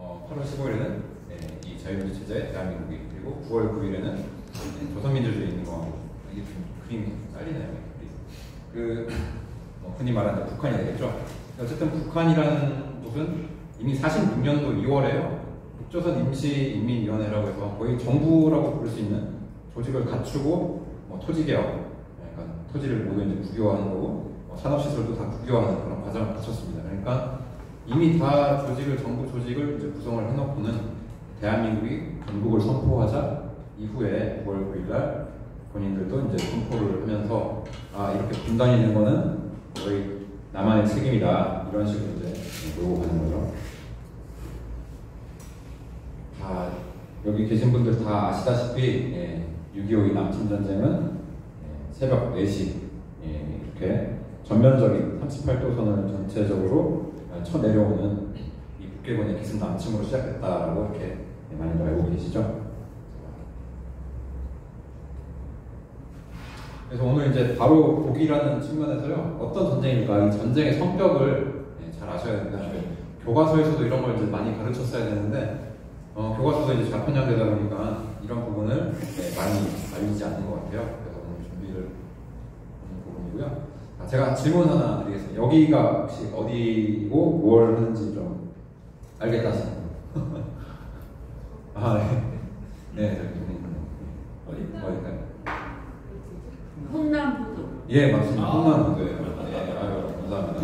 8월 15일에는 이 자유민주 체제의 대한민국이, 그리고 9월 9일에는 조선민주주의 있는 거. 이게 좀 그림이 딸리네요. 흔히 말하는 북한이 되겠죠. 어쨌든 북한이라는 곳은 이미 46년도 2월에요. 북조선 임시인민위원회라고 해서 거의 정부라고 부를 수 있는 조직을 갖추고 토지개혁, 그러니까 토지를 모두 이제 국유화하는 거고 산업시설도 다 국유화하는 그런 과정을 거쳤습니다. 그러니까 이미 다 정부 조직을 이제 구성을 해놓고는 대한민국이 건국을 선포하자 이후에 9월 9일날 본인들도 이제 선포를 하면서 이렇게 분단이 된 거는 저희 남한의 책임이다, 이런 식으로 이제 몰고 가는 거죠. 여기 계신 분들 다 아시다시피 6.25 남침 전쟁은 새벽 4시 이렇게 전면적인 38도선을 전체적으로 쳐내려오는 이 북괴군의 기습 남침으로 시작했다라고 이렇게 많이들 알고 계시죠? 그래서 오늘 이제 바로 보기라는 측면에서요, 어떤 전쟁일까, 이 전쟁의 성격을 잘 아셔야 됩니다. 교과서에서도 이런 걸 이제 많이 가르쳤어야 되는데 교과서도 이제 좌편향되다 보니까 이런 부분을 많이 알리지 않는 것 같아요. 그래서 오늘 준비를 하는 부분이고요. 제가 질문 하나 드리겠습니다. 여기가 혹시 어디고 뭘 하는지 좀 알겠다 하시는 분? 네. 어디까요? 흥남부두. 예, 맞습니다. 흥남부두예요. 감사합니다.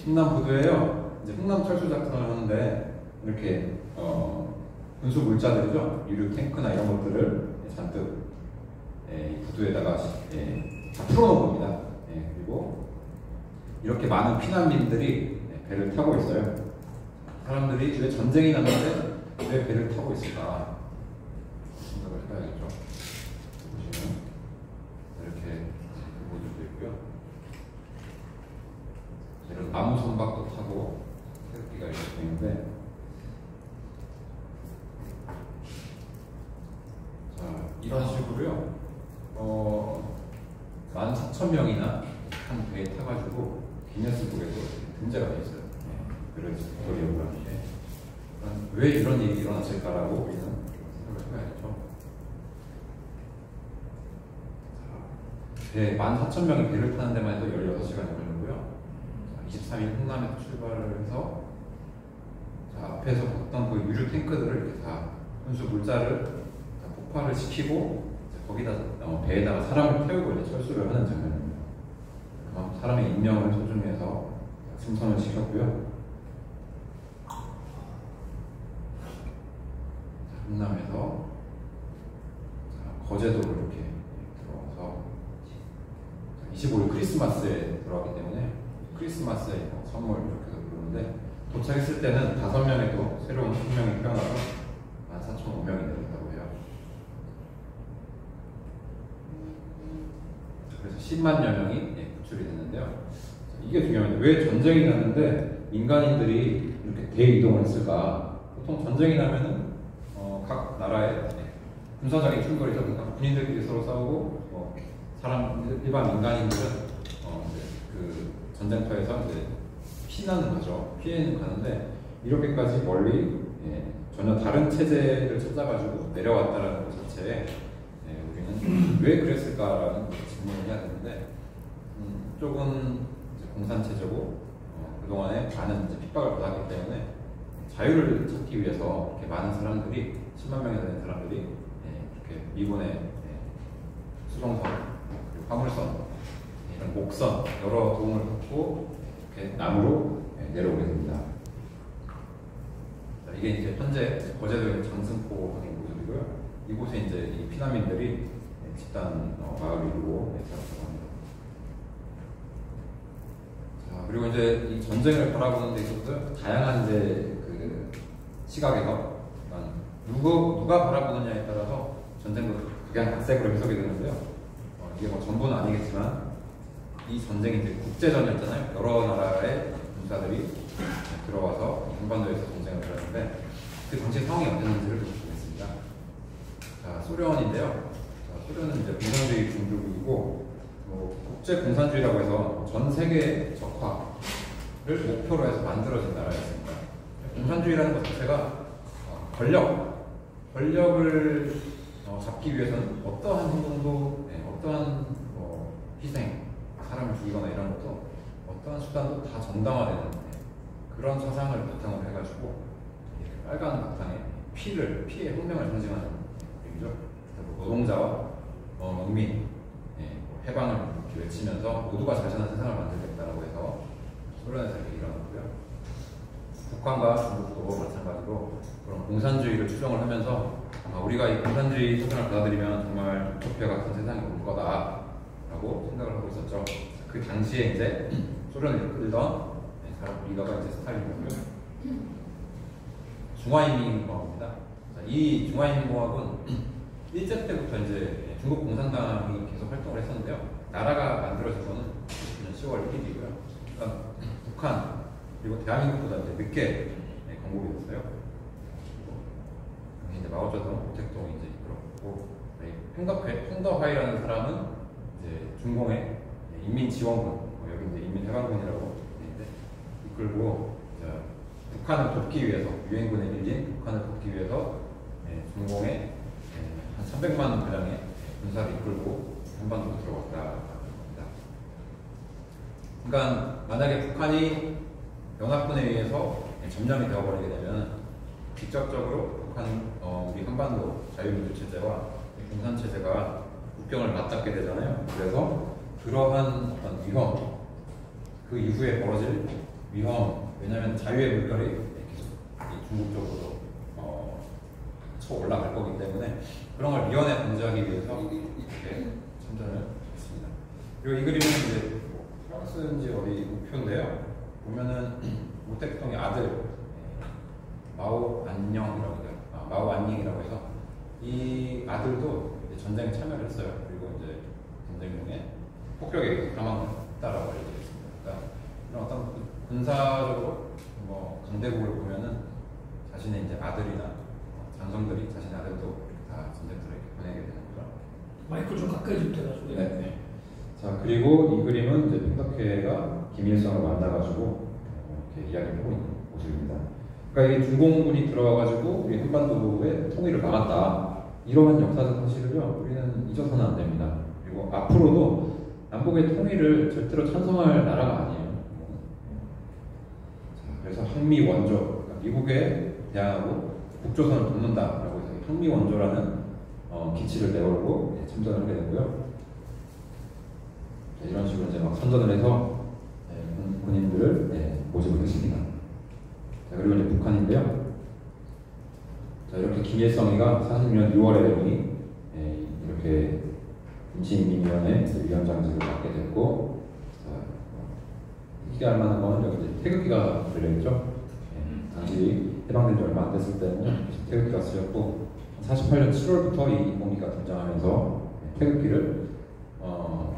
흥남부두예요. 이제 흥남 철수 작전을 하는데 이렇게 군수 물자들이죠. 유류 탱크나 이런 것들을 잔뜩 부두에다가 다 풀어놓은 겁니다. 그리고 이렇게 많은 피난민들이 배를 타고 있어요. 사람들이 왜 전쟁이 났는데 왜 배를 타고 있을까 생각을 해봐야겠죠. 보시면 이렇게 모듈도 있고요. 이런 나무 선박도 타고 태극기가 이렇게 보이는데, 이런 식으로요, 14,000명이나 한 배에 타가지고 기네스북에도 등재가 되어 있어요. 그런 스토리오그램에. 왜 이런 일이 일어났을까라고 우리는 생각을 해봐야겠죠. 14,000명이 배를 타는 데만 해도 16시간이 걸리고요. 23일 흥남에서 출발을 해서 앞에서 봤던 그 유류 탱크들을 이렇게 다 훈수 물자를 폭발을 시키고 거기다 배에다가 사람을 태우고 이제 철수를 하는 장면입니다. 사람의 인명을 소중히 해서 승선을 시켰고요. 흥남에서 거제도로 이렇게 들어와서 25일 크리스마스에 들어왔기 때문에 크리스마스에 선물 이렇게 해서 부르는데, 도착했을 때는 5명의 또 새로운 생명이 태어나서 14,500명이 되었다고 해요. 그래서 10만여 명이 구출이 됐는데요. 이게 중요합니다. 왜 전쟁이 났는데 민간인들이 이렇게 대이동을 했을까? 보통 전쟁이 나면은 각 나라의 군사적인 충돌이죠. 그러니까 군인들끼리 서로 싸우고 일반 민간인들은 그 전쟁터에서 이제 피나는 거죠. 피해는 가는데 이렇게까지 멀리 전혀 다른 체제를 찾아가지고 내려왔다라는 것 자체에 우리는 왜 그랬을까라는 질문을 해야 되는데, 이쪽은 공산체제고 그동안에 많은 핍박을 받았기 때문에 자유를 찾기 위해서 이렇게 많은 사람들이 10만 명이 되는 사람들이 이렇게 미군의 수송선, 그리고 화물선, 이런 목선 여러 도움을 받고 이렇게 남으로 내려오게 됩니다. 이게 이제 현재 거제도의 장승포 하는 모습이고요. 이곳에 이제 이 피난민들이 집단 마을을 이루고 살았다고 합니다. 그리고 이제 이 전쟁을 바라보는 데 있어서 다양한 이제 그 시각에서 누가 바라보느냐에 따라서 전쟁도 극양각색으로 해석이 되는데요. 이게 전부는 아니겠지만 이 전쟁이 이제 국제전이었잖아요. 여러 나라의 군사들이 들어와서 한반도에서 전쟁을 벌였는데 그 당시 상황이 어땠는지를 보겠습니다. 소련인데요. 소련은 이제 공산주의 중국이고 국제 공산주의라고 해서 전 세계 적화를 목표로 해서 만들어진 나라였습니다. 공산주의라는 것 자체가 권력을 잡기 위해서는 어떠한 행동도, 어떠한 희생, 사람을 죽이거나 이런 것도 어떠한 수단도 다 정당화되는 그런 사상을 바탕으로 해가지고 빨간 바탕에 피의 혁명을 상징하는 얘기죠. 노동자와 농민, 해방을 이렇게 외치면서 모두가 잘 사는 세상을 만들겠다라고 해서 소련에서 이렇게 일어났고요. 북한과 중국도 마찬가지로 그런 공산주의를 추종을 하면서 우리가 이 공산주의 사상을 받아들이면 정말 우토피아 같은 세상이 올 거다라고 생각을 하고 있었죠. 그 당시에 이제 소련을 이끌던 리더가 이제 스탈린이고요. 중화인민공화국입니다. 이 중화인민공화국은 일제 때부터 이제 중국 공산당이 계속 활동을 했었는데요. 나라가 만들어진 거는 19년 10월 1일이고요. 그러니까 북한 그리고 대한민국보다 이제 늦게 건국이 됐어요. 이제 마오쩌둥, 오택동이 이제 이끌었고, 팽더화이라는 사람은 이제 중공의 인민지원군, 여기 이제 인민해방군이라고 이끌고 북한을 돕기 위해서 유엔군에 밀린 북한을 돕기 위해서 중공의 한 300만 가량의 군사를 이끌고 한반도로 들어갔다 합니다. 그러니까 만약에 북한이 연합군에 의해서 점령이 되어버리게 되면 직접적으로 우리 한반도 자유민주 체제와 공산 체제가 국경을 맞닿게 되잖아요. 그래서 그러한 어떤 위험, 그 이후에 벌어질 위험, 왜냐하면 자유의 물결이 계속 중국 쪽으로 쳐 올라갈 거기 때문에 그런 걸 미연에 방지하기 위해서 이렇게 참전을 했습니다. 그리고 이 그림은 이제 프랑스인지 어디 우표인데요. 보면은 오택동의 아들 마오 안녕이라고 해요. 마오 안닝이라고 해서 이 아들도 전쟁에 참여를 했어요. 그리고 이제 전쟁 중에 폭격에 의해서 사망했다라고 알려져 있습니다. 그러니까 이런 어떤 군사적으로 강대국을 보면은 자신의 이제 아들이나 장성들이 자신의 아들도 다 전쟁터에 보내게 되는 거죠. 마이크 좀 가까이 좀 대가지고. 네. 자, 그리고 이 그림은 이제 팽덕회가 김일성을 만나가지고 이렇게 이야기를 하고 있는 모습입니다. 그러니까 이게 중공군이 들어와가지고 우리 한반도의 통일을 막았다. 이러한 역사적 사실을요, 우리는 잊어서는 안 됩니다. 그리고 앞으로도 남북의 통일을 절대로 찬성할 나라가 아니에요. 자, 그래서 항미 원조, 그러니까 미국에 대항하고 북조선을 돕는다라고 해서 항미 원조라는 기치를 내걸고 참전을 하게 되고요. 이런 식으로 이제 막 선전을 해서 군인들을 모집을 했습니다. 자, 그리고 이제 북한인데요. 자, 이렇게 김일성이가 46년 6월에 이렇게 임시인민위원회 위원장직을 맡게 됐고, 희귀할 만한 거는 여기 이제 태극기가 들려있죠. 당시 해방된 지 얼마 안 됐을 때는 태극기가 쓰였고, 48년 7월부터 이 인공기가 등장하면서 태극기를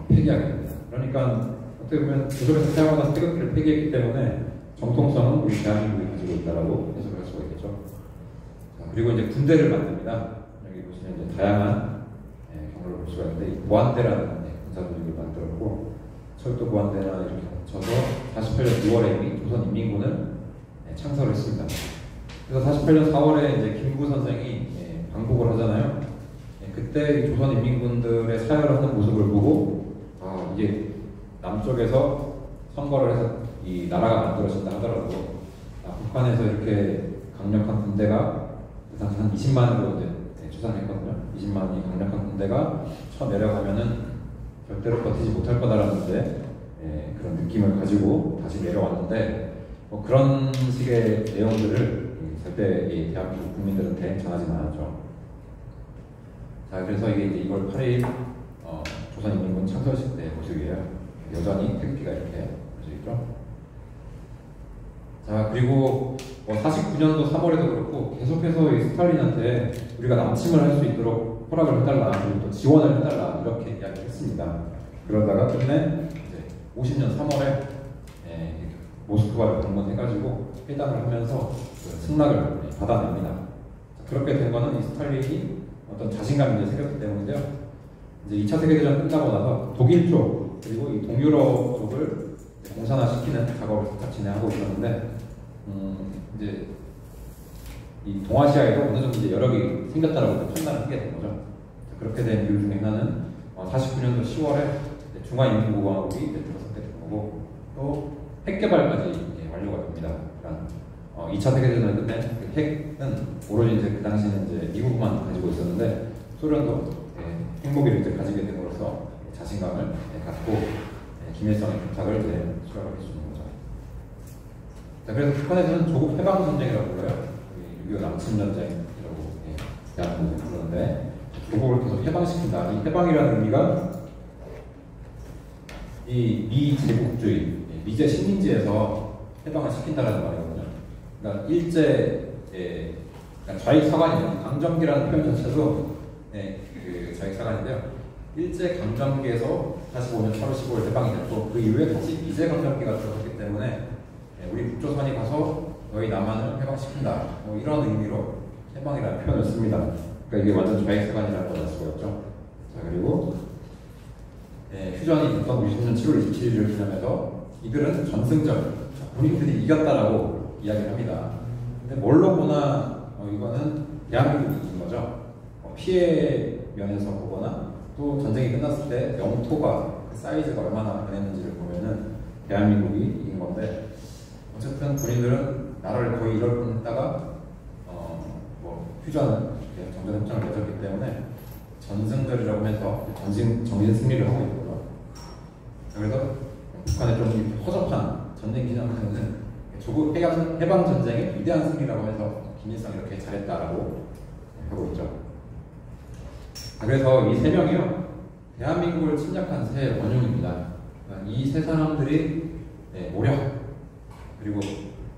폐기하게 됩니다. 그러니까 어떻게 보면 조선에서 사용하던 태극기를 폐기했기 때문에 정통성은 우리 대한민국이 가지고 있다라고 해석을 할 수가 있겠죠. 자, 그리고 이제 군대를 만듭니다. 여기 보시면 이제 다양한 경로를 볼 수가 있는데, 이 보안대라는 군사조직을 만들었고, 철도 보안대나 이렇게 합쳐서 48년 6월에 이미 조선인민군을 창설을 했습니다. 그래서 48년 4월에 이제 김구 선생이 방북을 하잖아요. 그때 조선인민군들의 사열을 하는 모습을 보고, 이게 남쪽에서 선거를 해서 이 나라가 만들어진다 하더라도 북한에서 이렇게 강력한 군대가 그 당시 한 20만으로 이제 추산했거든요. 20만이 강력한 군대가 쳐 내려가면은 절대로 버티지 못할 거다라는 그런 느낌을 가지고 다시 내려왔는데, 그런 식의 내용들을 절대 이 대한민국 국민들한테 전하지는 않았죠. 자, 그래서 이게 이제 2월 8일 조선인민군 창설식 때 모습이에요. 여전히 태극기가 이렇게 보여있죠. 자, 그리고 49년도 3월에도 그렇고 계속해서 이 스탈린한테 우리가 남침을 할 수 있도록 허락을 해달라, 그리고 또 지원을 해달라, 이렇게 이야기를 했습니다. 그러다가 끝내 이제 50년 3월에 모스크바를 방문해가지고 회담을 하면서 승낙을 받아냅니다. 자, 그렇게 된 거는 이 스탈린이 어떤 자신감이 생겼기 때문인데요. 이제 2차 세계대전 끝나고 나서 독일 쪽 그리고 이 동유럽 쪽을 공산화시키는 작업을 같이 진행하고 있었는데, 이제 이 동아시아에도 어느 정도 이제 여력이 생겼다라고 판단을 하게 된 거죠. 그렇게 된 이유 중에 하나는 49년도 10월에 중화인민공화국이 들어섰게 된 거고, 또 핵개발까지 완료가 됩니다. 그러니까 2차 세계대전을 끝낸 그 핵은 오로지 이제 그 당시에는 이제 미국만 가지고 있었는데, 소련도 핵무기를 이제 가지게 됨으로써 자신감을 갖고 김일성의 부탁을 이제 수락을 해주는 거죠. 자, 그래서 북한에서는 조국 해방 전쟁이라고 불러요. 6.25 남침 전쟁이라고 대한민국이 부르는데, 조국을 계속 해방시킨다. 이 해방이라는 의미가 이 미제국주의, 미제 식민지에서 해방을 시킨다라는 말이거든요. 그러니까 그러니까 좌익사관이에요. 강점기라는 표현 자체도 그 좌익사관인데요. 일제 강점기에서 45년 8월 15일 해방이 됐고, 그 이후에 다시 미제 강점기가 들어섰기 때문에 우리 북조선이 가서 너희 남한을 해방시킨다. 뭐 이런 의미로 해방이라는 표현을 습니다. 그러니까 이게 완전 좌익사관이라는 걸 알 수가 없죠. 자, 그리고 휴전이 됐던 90년 7월 27일을 기념해서 이들은 전승절, 군인들이 이겼다라고 이야기를 합니다. 근데 뭘로 보나 이거는 대한민국이 이긴 거죠. 피해 면에서 보거나 또 전쟁이 끝났을 때 영토가 그 사이즈가 얼마나 변했는지를 보면은 대한민국이 이긴 건데, 어쨌든 군인들은 나라를 거의 잃을 뻔했다가 휴전은 정전협정을 맺었기 때문에 전승절이라고 해서 정신 승리를 하고 있고요. 그래서 북한의 좀 허접한 전쟁 기념회는 조국 해방 전쟁의 위대한 승리라고 해서 김일성이 이렇게 잘했다라고 하고 있죠. 그래서 이 세 명이요, 대한민국을 침략한 세 원흉입니다. 이 세 사람들이 모략, 그리고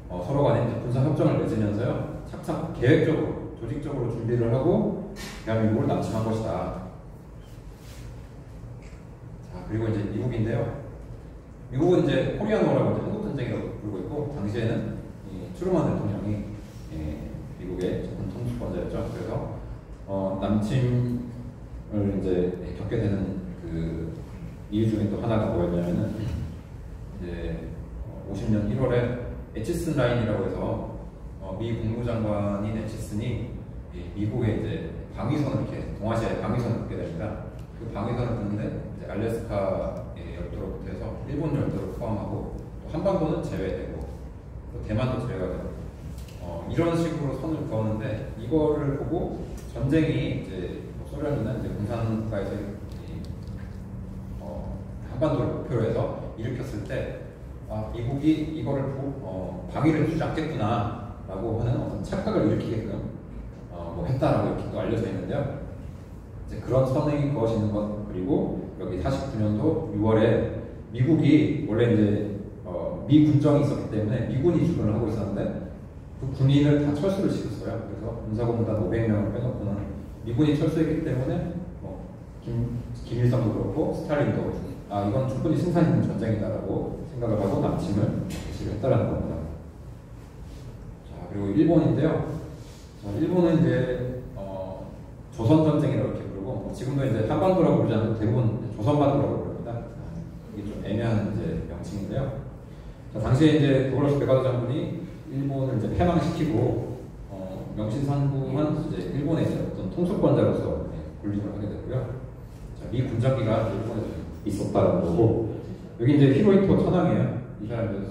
서로 간에 군사 협정을 맺으면서요, 착착 계획적으로 조직적으로 준비를 하고 대한민국을 남침한 것이다. 자, 그리고 이제 미국인데요. 미국은 이제 코리안워라고 이제 한국전쟁이라고 부르고 있고, 당시에는 트루먼 대통령이 미국의 전통 통수권자였죠. 그래서 남침을 이제 겪게 되는 그 이유 중에 또 하나가 뭐였냐면은, 이제 50년 1월에 에치슨 라인이라고 해서 미 국무장관인 에치슨이 미국의 이제 방위선을 이렇게 동아시아에 방위선을 긋게 됩니다. 그 방위선을 긋는데 이제 알래스카의 열도로부터 해서 일본 열도를 포함하고 또 한반도는 제외되고 또 대만도 제외가 되고 이런 식으로 선을 그었는데, 이거를 보고 전쟁이 이제 소련이나 이제 공산국가에서 한반도를 목표로 해서 일으켰을 때 미국이 이거를 방위를 해주지 않겠구나라고 하는 어떤 착각을 일으키게끔 했다라고 이렇게 또 알려져 있는데요. 이제 그런 선행이 그어지는 것, 그리고 여기 49년도 6월에 미국이 원래 이제 미 군정이 있었기 때문에 미군이 주둔을 하고 있었는데, 그 군인을 다 철수를 시켰어요. 그래서 군사고문단 500명을 빼놓고는 미군이 철수했기 때문에 김일성도 그렇고 스탈린도 이건 충분히 승산 있는 전쟁이다라고 생각을 하고 남침을 개시를 했다라는 겁니다. 자, 그리고 일본인데요. 자, 일본은 이제 조선 전쟁이라고 이렇게 부르고, 지금도 이제 한반도라고 부르지 않고 대부분 조선반도라고 부릅니다. 이게 좀 애매한 이제 명칭인데요. 자, 당시에 이제 도그라스 메가더 장군이 일본을 이제 패망시키고 명신상부한 이제 일본의 이제 어떤 통수권자로서 군림을 하게 됐고요. 자, 미 군정기가 일본에 있었다는 거고, 여기 이제 히로히토 천황이에요. 이 사람은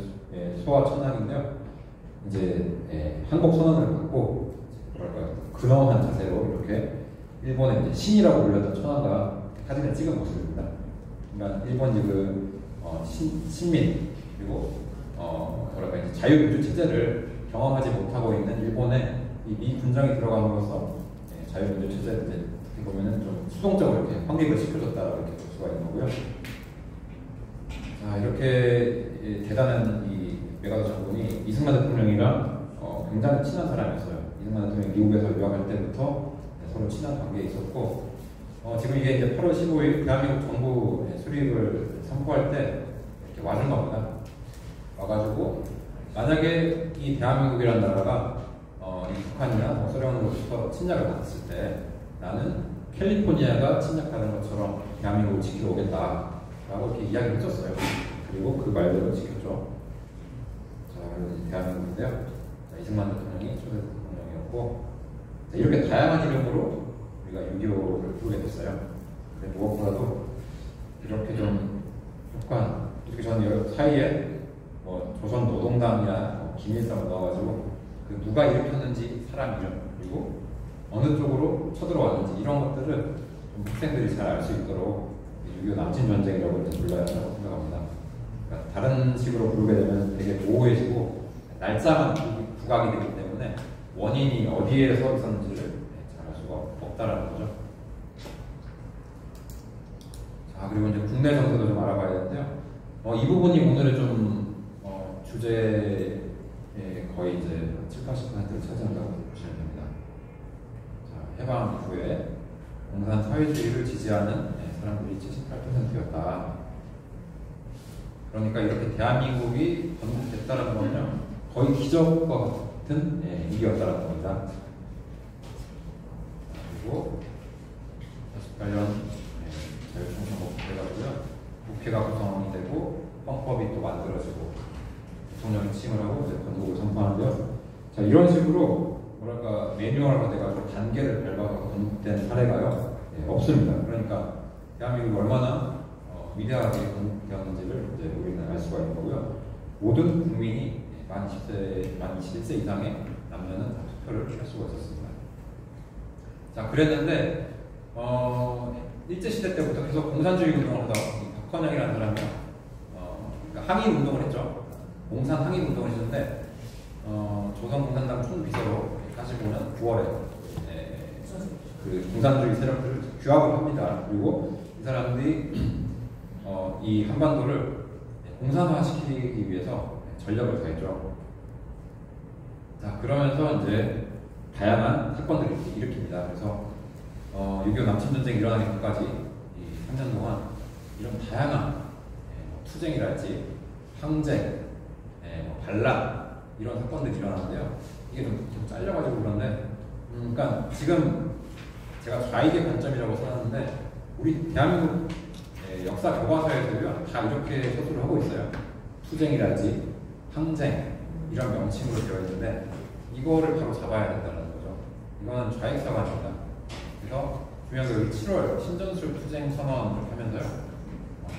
소아 천황인데요. 이제 한국 선언을 받고 뭐랄까 근엄한 자세로 이렇게 일본의 이제 신이라고 불렸던 천황과 사진을 찍은 모습입니다. 그러니까 일본 지금 신민, 그리고 뭐랄까 이제 자유민주 체제를 경험하지 못하고 있는 일본에 이 미 군정이 들어감으로써 자유민주 체제를 이제 어떻게 보면은 좀 수동적으로 이렇게 확립을 시켜줬다라고 이렇게 볼 수가 있는 거고요. 자, 이렇게 대단한 이 메가더 장군이 이승만 대통령이랑 굉장히 친한 사람이었어요. 이승만 대통령이 미국에서 유학할 때부터 서로 친한 관계에 있었고, 지금 이게 이제 8월 15일 대한민국 정부 수립을 선포할 때 이렇게 와준 겁니다. 와가지고 만약에 이 대한민국이라는 나라가 이 북한이나 소련으로부터 침략을 받았을 때 나는 캘리포니아가 침략하는 것처럼 대한민국을 지키러 오겠다라고 이렇게 이야기를 해줬어요. 그리고 그 말대로 지켰죠. 자, 대한민국인데요. 이승만 대통령이 초대 대통령이었고, 있고, 이렇게 다양한 이름으로 우리가 유교를 부르게 됐어요. 근데 무엇보다도 이렇게 좀 약간, 특히 저는 이 사이에 뭐 조선 노동당이나 뭐 김일성을 넣어가지고 그 누가 일으켰는지 사람 이름, 그리고 어느 쪽으로 쳐들어왔는지 이런 것들을 좀 학생들이 잘 알 수 있도록 유교 남친 전쟁이라고 불러야 한다고 생각합니다. 그러니까 다른 식으로 부르게 되면 되게 모호해지고 날짜만 부각이 되기 때문에 원인이 어디에서 있었는지를 잘 알 수가 없다라는 거죠. 자, 그리고 이제 국내 정세도 좀 알아봐야 되는데요. 이 부분이 오늘의 좀 주제의 거의 이제 70~80%를 차지한다고 보시면 됩니다. 자, 해방 이후에 공산 사회주의를 지지하는 사람들이 78%였다. 그러니까 이렇게 대한민국이 건국됐다는 거는요, 거의 기적과 같은 일이었다는 겁니다. 그리고 48년 자유총선국회가고요, 국회가 구성이 되고 헌법이 또 만들어지고 대통령이 취임을 하고 이제 건국을 선포하는데요. 자, 이런 식으로 뭐랄까 매뉴얼화 돼가지고 단계를 밟아서 건국된 사례가요 없습니다. 그러니까 대한민국이 얼마나 위대하게 건국되었는지를 이제 우리는 알 수가 있는 거고요. 모든 국민이 만 21세 이상의 남녀는 다 투표를 할 수가 있었습니다. 자, 그랬는데 일제시대 때부터 계속 공산주의 운동을 하다가 박헌영이라는 사람이 그러니까 항일 운동을 했죠. 공산 항일 운동을 했는데 조선 공산당 총비서로 가지고는 9월에 그 공산주의 세력들을 규합을 합니다. 그리고 이 사람들이 이 한반도를 공산화시키기 위해서 전력을 다했죠. 자, 그러면서 이제 다양한 사건들을 일으킵니다. 그래서 6.25 남침전쟁이 일어나기 전까지 이 3년 동안 이런 다양한 투쟁이랄지 항쟁, 반란 이런 사건들이 일어나는데요. 이게 좀 잘려가지고 그런데 그러니까 지금 제가 좌익의 관점이라고 써놨는데 우리 대한민국 역사 교과서에서요 다 이렇게 서술을 하고 있어요. 투쟁이랄지 항쟁 이런 명칭으로 되어 있는데 이거를 바로 잡아야 된다는 거죠. 이거는 좌익사관입니다. 그래서 중요한 게 7월 신전술 투쟁 선언을 하면서요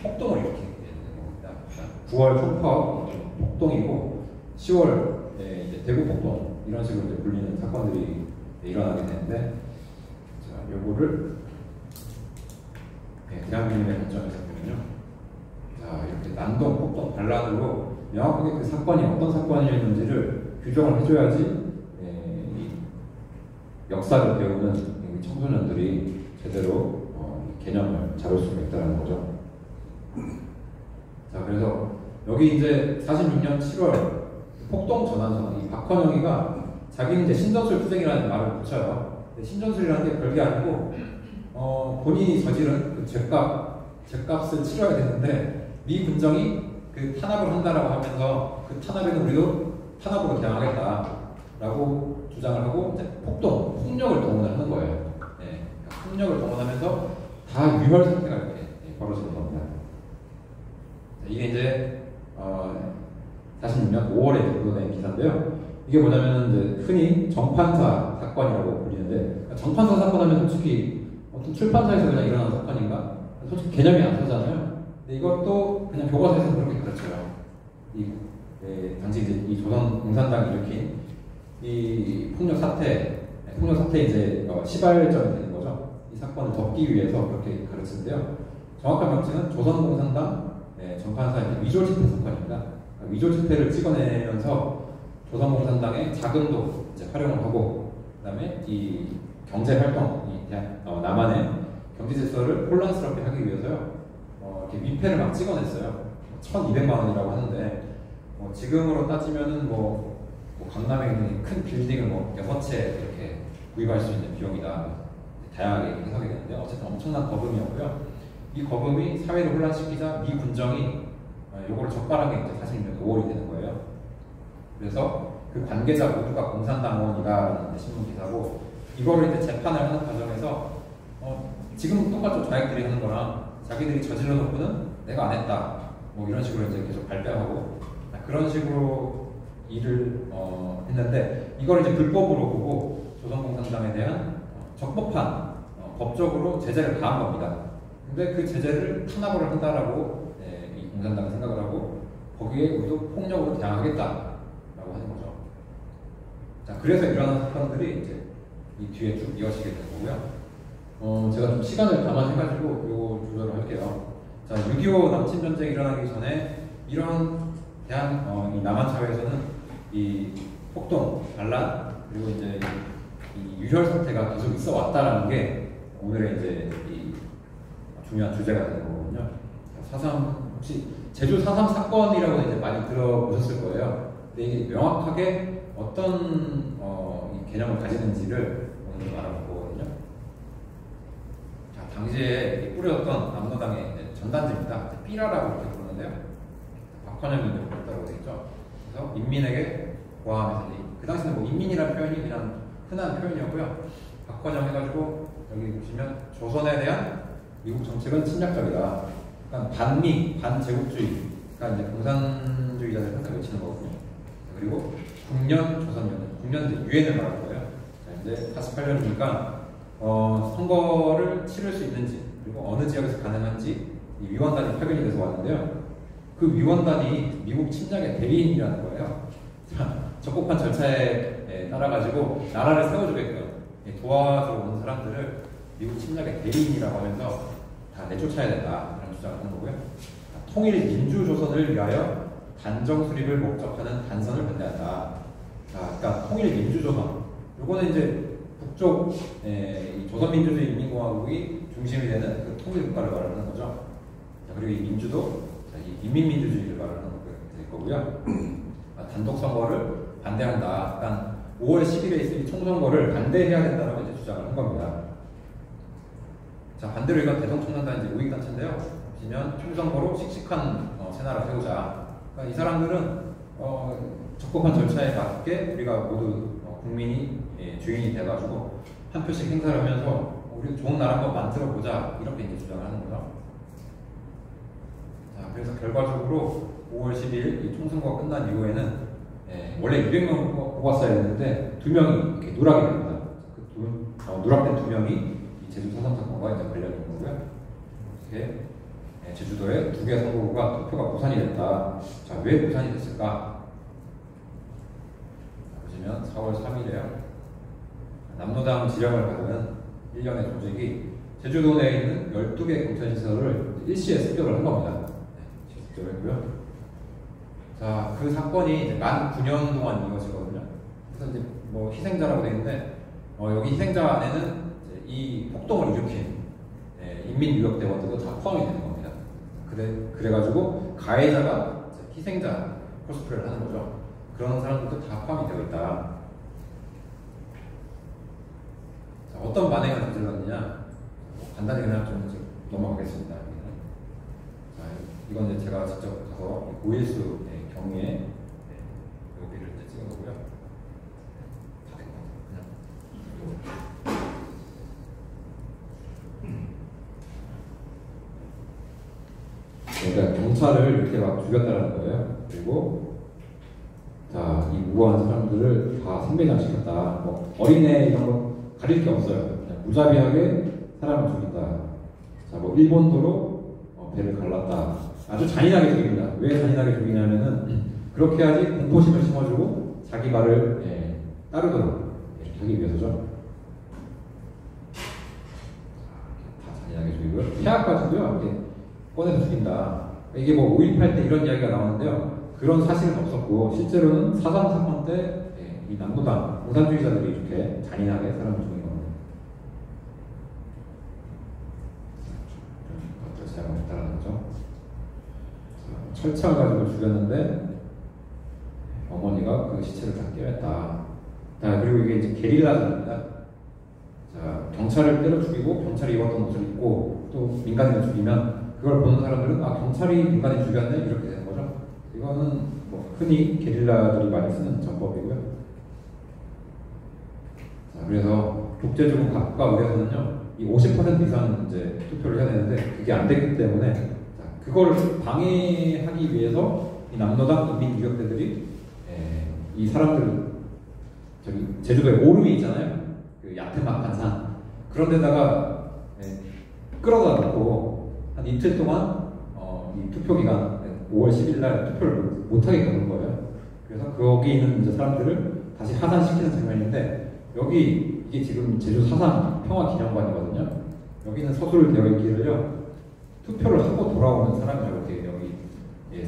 폭동을 일으키게 되는 겁니다. 9월 초파 폭동이고 10월 이제 대구 폭동 이런 식으로 이제 불리는 사건들이 일어나게 되는데 자, 요거를 대한민국의 관점에서 보면요. 자, 이렇게 난동, 폭동, 반란으로 명확하게 그 사건이 어떤 사건이었는지를 규정을 해줘야지 역사를 배우는 청소년들이 제대로 개념을 잡을 수가 있다는 거죠. 자, 그래서 여기 이제 46년 7월 폭동 전환선 이 박헌영이가 자기는 이제 신전술 투쟁이라는 말을 붙여요. 신전술이라는 게 별게 아니고 본인이 저지른 그 죄값을 치러야 되는데 미 군정이 그 탄압을 한다라고 하면서 그 탄압에는 우리도 탄압으로 대항하겠다라고 주장을 하고 이제 폭력을 동원을 하는 거예요. 네, 그러니까 폭력을 동원하면서 다 유혈 사태가 이렇게 벌어지는 겁니다. 이게 이제 46년 5월에 보도된 기사인데요. 이게 뭐냐면 이제 흔히 정판사 사건이라고 불리는데 정판사 사건 하면 솔직히 어떤 출판사에서 그냥 일어난 사건인가? 솔직히 개념이 안 서잖아요. 근데 이것도 그냥 교과서에서 그렇게 가르쳐요. 당시 이제 이 조선 공산당이 일으킨 이 폭력 사태 이제 시발점이 되는 거죠. 이 사건을 덮기 위해서 그렇게 가르치는데요. 정확한 명칭은 조선 공산당 정판사의 위조 집회 사건입니다. 위조 집회를 찍어내면서 조선 공산당의 자금도 이제 활용을 하고, 그다음에 이 경제 활동, 남한의 경제 질서를 혼란스럽게 하기 위해서요. 이렇게 위패를 막 찍어냈어요. 1,200만 원이라고 하는데 지금으로 따지면은 강남에 있는 큰 빌딩을 6채 이렇게 구입할 수 있는 비용이다. 다양하게 해석이 되는데 어쨌든 엄청난 거금이었고요. 이 거금이 사회를 혼란시키자 미 군정이 요거를 적발한 게 이제 46년 5월이 되는 거예요. 그래서 그 관계자 모두가 공산당원이다라는 신문 기사고, 이거를 이제 재판을 하는 과정에서 지금 똑같죠. 좌익들이 하는 거랑 자기들이 저질러 놓고는 내가 안 했다. 이런 식으로 이제 계속 발뺌하고 그런 식으로 일을 했는데 이걸 이제 불법으로 보고 사람에 대한 적법한 법적으로 제재를 가한 겁니다. 근데 그 제재를 탄압을 한다라고 이 공산당은 생각을 하고 거기에 우리도 폭력으로 대항하겠다라고 하는 거죠. 자, 그래서 이러한 사건들이 이제 이 뒤에 쭉 이어지게 된 거고요. 제가 좀 시간을 감안해가지고 이거 조절을 할게요. 자, 6.25 남침 전쟁이 일어나기 전에 이런 이 남한 사회에서는 이 폭동, 반란 그리고 이제 이 유혈 사태가 계속 있어 왔다라는 게 오늘의 이제 이 중요한 주제가 되는 거거든요. 4.3 혹시 제주 4.3 사건이라고 이제 많이 들어보셨을 거예요. 근데 이게 명확하게 어떤 이 개념을 가지는지를 오늘 좀 알아볼 거거든요. 자, 당시에 뿌려졌던 남로당의 전단지입니다. 삐라라고 이렇게 부르는데요. 박헌영이 부르다고 되어 있죠. 그래서 인민에게 고함해서 그 당시는 뭐 인민이라는 표현이 그냥 흔한 표현이었고요. 박헌영 해가지고 여기 보시면 조선에 대한 미국 정책은 침략적이다. 그러니까 반미, 반제국주의가 이제 공산주의자들 항상 외치는 거거든요. 그리고 국년, 조선년, 국년 유엔을 말하는 거예요. 자, 이제 48년이니까 선거를 치를 수 있는지 그리고 어느 지역에서 가능한지 이 위원단이 파견이 돼서 왔는데요. 그 위원단이 미국 침략의 대리인이라는 거예요. 자, 적법한 절차에 따라가지고 나라를 세워주게끔 도와주러 오는 사람들을 미국 침략의 대리인이라고 하면서 다 내쫓아야 된다 이런 주장을 하는 거고요. 통일 민주조선을 위하여 단정 수립을 목적하는 단선을 반대한다. 자, 그러니까 통일 민주조선. 요거는 이제 북쪽 이 조선민주주의 인민공화국이 중심이 되는 그 통일 국가를 말하는 거죠. 자, 그리고 이 민주도 이 인민민주주의를 말하는 거고요. 단독 선거를 반대한다. 그러니까 5월 10일에 있을 이 총선거를 반대해야 된다라고 이제 주장을 한 겁니다. 자, 반대로 이건 대동총련단 이제 우익단체인데요. 보시면 총선거로 씩씩한 새나라 세우자. 그러니까 이 사람들은 적법한 절차에 맞게 우리가 모두 국민이 주인이 돼가지고 한 표씩 행사를 하면서 우리 좋은 나라 한번 만들어 보자 이렇게 이제 주장을 하는 거죠. 자, 그래서 결과적으로 5월 10일 이 총선거가 끝난 이후에는 원래 200명 뽑았어야 했는데 2명이 이렇게 누락이 됩니다. 그 누락된 2명이 이 제주 4.3 사건과 이제 관련이 있는 거고요. 이렇게 제주도의 2개 선거구가 투표가 무산이 됐다. 자, 왜 무산이 됐을까? 보시면 4월 3일에요. 남로당 지령을 받은 일련의 조직이 제주도 내에 있는 12개 공천시설을 일시에 습격을 한 겁니다. 습격을 했고요. 자, 그 사건이 이제 만 9년 동안 이루어지거든요. 그래서 이제 뭐 희생자라고 되어 있는데 여기 희생자 안에는 이제 이 폭동을 일으킨 인민유력대원들도 다 포함이 되는 겁니다. 그래가지고 가해자가 희생자 코스프레를 하는 거죠. 그런 사람들도 다 포함이 되어 있다. 자, 어떤 만행을 저질렀느냐? 간단히 그냥 좀 넘어가겠습니다. 자, 이건 이제 제가 직접 가서 고일수 경위에 여기를 이제 찍어보고요. 다 된 거. 그러니까 경찰을 이렇게 막 죽였다는 거예요. 그리고 자, 이 무고한 사람들을 다 생매장시켰다. 뭐 어린애 이런 거 가릴 게 없어요. 그냥 무자비하게 사람을 죽인다. 자, 뭐 일본도로 배를 갈랐다. 아주 잔인하게 죽입니다. 왜 잔인하게 죽이냐면은 그렇게 하지 공포심을 심어주고 자기 말을 따르도록 하기 위해서죠. 다 잔인하게 죽이고요. 폐하까지도요. 꺼내서 죽인다. 이게 뭐 5.18 때 이런 이야기가 나오는데요. 그런 사실은 없었고 실제로는 4.3 사건 때 이 남로당 공산주의자들이 이렇게 잔인하게 사람을 죽인 겁니다. 그것들 사용을 했다는 거죠. 철창을 가지고 죽였는데 어머니가 그 시체를 다 깨냈다. 자, 그리고 이게 이제 게릴라전입니다. 자, 경찰을 때려 죽이고 경찰이 입었던 옷을 입고 또 민간인을 죽이면 그걸 보는 사람들은 아, 경찰이 민간인 죽였네 이렇게 되는 거죠. 이거는 뭐 흔히 게릴라들이 많이 쓰는 전법이고요. 자, 그래서 국제적으로 각과 의회에서는요 이 50% 이상 이제 투표를 해야 되는데 그게 안 됐기 때문에 자, 그걸 방해하기 위해서 이 남로당 인민유격대들이 이 사람들 저기 제주도에 오름이 있잖아요. 그 그 야트막한 산 그런 데다가 끌어다 놓고 한 이틀 동안 이 투표 기간 5월 10일 날 투표를 못하게 하는 거예요. 그래서 거기 있는 이제 사람들을 다시 하산시키는 장면인데 이게 지금 제주 사상 평화기념관이거든요. 여기는 서술 되어 있기를요. 투표를 하고 돌아오는 사람이라고 이렇게 여기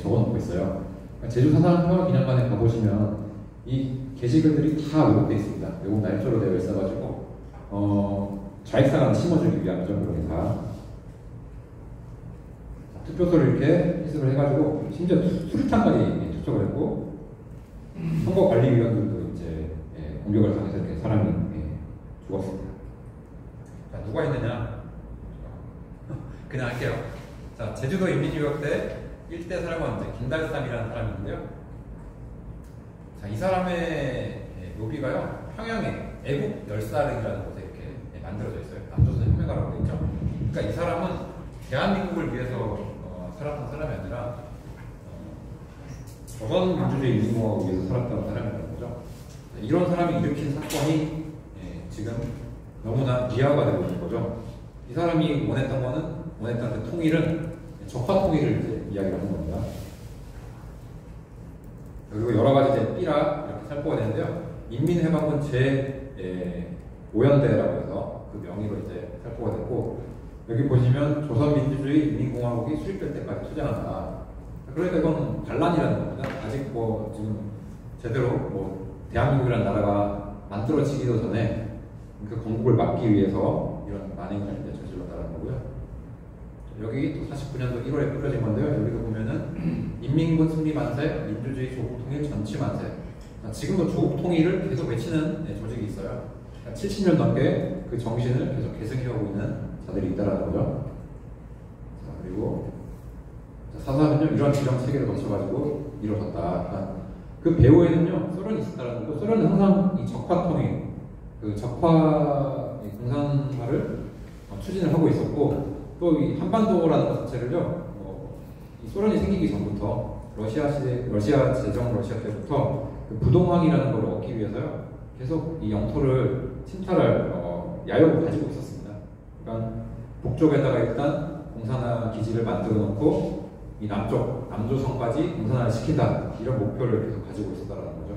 적어놓고 있어요. 그러니까 제주 사상 평화기념관에 가보시면 이 게시글들이 다 왜곡되어 있습니다. 외국 날조로 되어 있어가지고 좌익상을 심어주기 위함이죠. 그런 게 다. 투표소를 이렇게 희석을 해가지고 심지어 수류탄까지 투척을 했고 선거관리위원들도 이제 공격을 당해서 이렇게 사람이 죽었습니다. 자, 누가 있느냐? 그냥 할게요. 자, 제주도 인민유격대 1대 사령관 김달삼이라는 사람이 있는데요. 자, 이 사람의 묘비가요 평양에 애국 열사릉이라는 곳에 이렇게 만들어져 있어요. 남조선 혁명가라고 되어 있죠. 그러니까 이 사람은 대한민국을 위해서 살았던 사람이 아니라 조선 민주주의 인민공화국을 위해서 살았던 사람이라는 거죠. 이런 사람이 일으킨 사건이 지금 너무나 미화가 되고 있는 거죠. 이 사람이 원했던 그 통일은 적화 통일을 이제 이야기를 하는 겁니다. 그리고 여러 가지 이제 삐라 이렇게 살포가 되는데요. 인민해방군 제5연대라고 해서 그 명의로 이제 살포가 됐고 여기 보시면 조선민주주의 인민공화국이 수립될 때까지 투쟁한다. 그러니까 이건 반란이라는 겁니다. 아직 지금 제대로 대한민국이라는 나라가 만들어지기도 전에 그 건국을 막기 위해서 이런 만행을 이제 저질렀다는 거고요. 여기 또 49년도 1월에 꾸려진 건데요. 여기도 보면은 인민군 승리 만세, 민주주의 조국 통일 전치 만세. 지금도 조국 통일을 계속 외치는 조직이 있어요. 70년 넘게 그 정신을 계속 계승해오고 있는 자들이 있다라는 거죠. 자, 그리고 사사는요 이런 지정 체계를 거쳐가지고 이루어졌다. 그 배후에는요 소련이 있었다라는 거. 소련은 항상 이 적화 통일, 그 적화 공산화를 추진을 하고 있었고 또 이 한반도라는 것 자체를요 이 소련이 생기기 전부터 러시아 제정 러시아 때부터 그 부동항이라는 걸 얻기 위해서요 계속 이 영토를 침탈할 야욕을 가지고 있었습니다. 그러니까 북쪽에다가 일단 공산화 기지를 만들어 놓고 이 남조선까지 공산화를 시킨다 이런 목표를 계속 가지고 있었다는 거죠.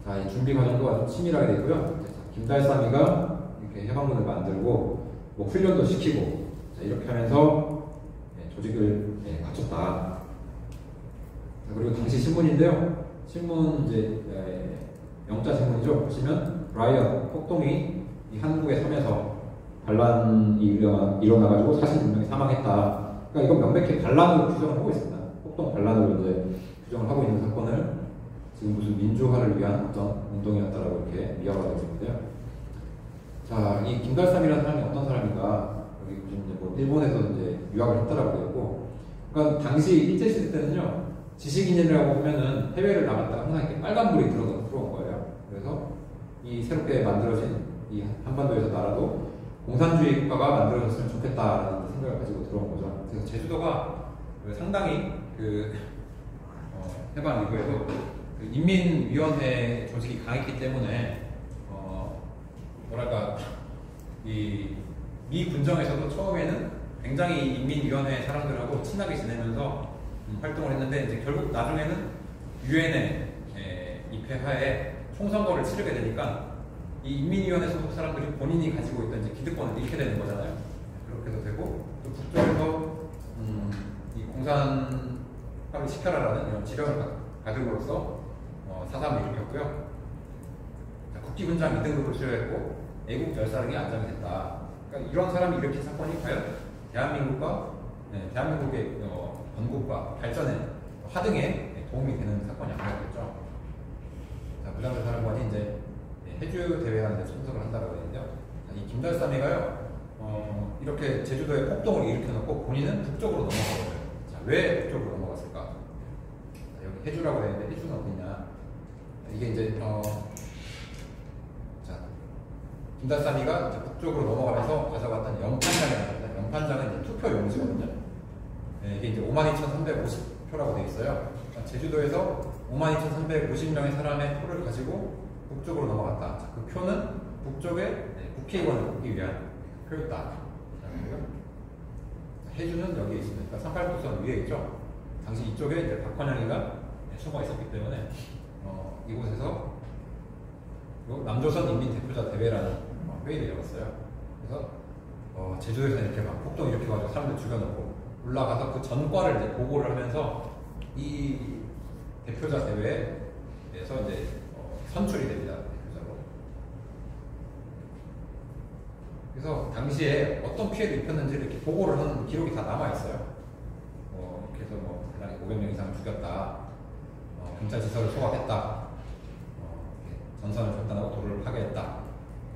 자, 이 준비 과정도 아주 치밀하게 되어 있고요. 김달삼이가 이렇게 해방군을 만들고 훈련도 시키고 자, 이렇게 하면서 조직을 갖췄다. 자, 그리고 당시 신문인데요. 신문 이제 영자 신문이죠. 보시면 브라이언 폭동이 이 한국에 섬에서 반란이 일어나가지고 46명이 사망했다. 그러니까 이건 명백히 반란으로 규정을 하고 있습니다. 폭동 반란으로 이제 규정을 하고 있는 사건을 지금 무슨 민주화를 위한 어떤 운동이었다라고 이렇게 미화가 되고 있는데요. 자, 이 김달삼이라는 사람이 어떤 사람인가? 여기 보시면 이제 일본에서 이제 유학을 했다라고 되어 있고, 그러니까 당시 일제 시대 때는요, 지식인이라고 하면은 해외를 나갔다가 항상 이렇게 빨간불이 들어온 거예요. 그래서 이 새롭게 만들어진 이 한반도에서 나라도 공산주의 국가가 만들어졌으면 좋겠다라는 생각을 가지고 들어온 거죠. 그래서 제주도가 상당히 해방 이후에도 그 인민위원회 조직이 강했기 때문에 뭐랄까 미 군정에서도 처음에는 굉장히 인민위원회 사람들하고 친하게 지내면서 활동을 했는데 이제 결국 나중에는 유엔의 입회하에 총선거를 치르게 되니까 이 인민위원회 소속 사람들이 본인이 가지고 있던 이제 기득권을 잃게 되는 거잖아요. 그렇게도 되고 또 북쪽에서 이 공산화를 시켜라라는 이런 지령을 받음으로써 사삼을 일으켰고요. 국기군장 2등급을 수여했고 애국 열사릉이 안장이 됐다. 그러니까 이런 사람이 일으킨 사건이 과연 대한민국의 건국과 발전에 화등에 도움이 되는 사건이 아니었겠죠. 자, 부장들 사령관이 이제 해주 대회라는 데 참석을 한다고 했는데요. 이 김달삼이가요 이렇게 제주도에 폭동을 일으켜놓고 본인은 북쪽으로 넘어갔어요. 자, 왜 북쪽으로 넘어갔을까? 자, 여기 해주라고 했는데 해주는 어디냐? 이게 이제 김달삼이가 이제 북쪽으로 넘어가면서 가져갔던 연판장이랍니다. 연판장은 이제 투표 용지거든요. 이게 이제 52,350표라고 되어 있어요. 그러니까 제주도에서 52,350명의 사람의 표를 가지고 북쪽으로 넘어갔다. 자, 북쪽에 국회의원을 뽑기 위한 표였다. 해주는 여기에 있습니다. 38도선 위에 있죠. 당시 이쪽에 이제 박헌영이가 숨어 있었기 때문에 이곳에서 남조선 인민대표자 대회라는 회의를 열었어요. 그래서 제주도에서 이렇게 막 폭동 일으켜가지고 사람들 죽여놓고 올라가서 그 전과를 이제 보고를 하면서 이 대표자 대회에서 이제 선출이 됩니다. 대표자로. 그래서 당시에 어떤 피해를 입혔는지를 이렇게 보고를 하는 기록이 다 남아있어요. 이렇게 해서 대략 500명 이상 죽였다. 경찰 시설을 소각했다. 전선을 절단하고 도로를 파괴했다.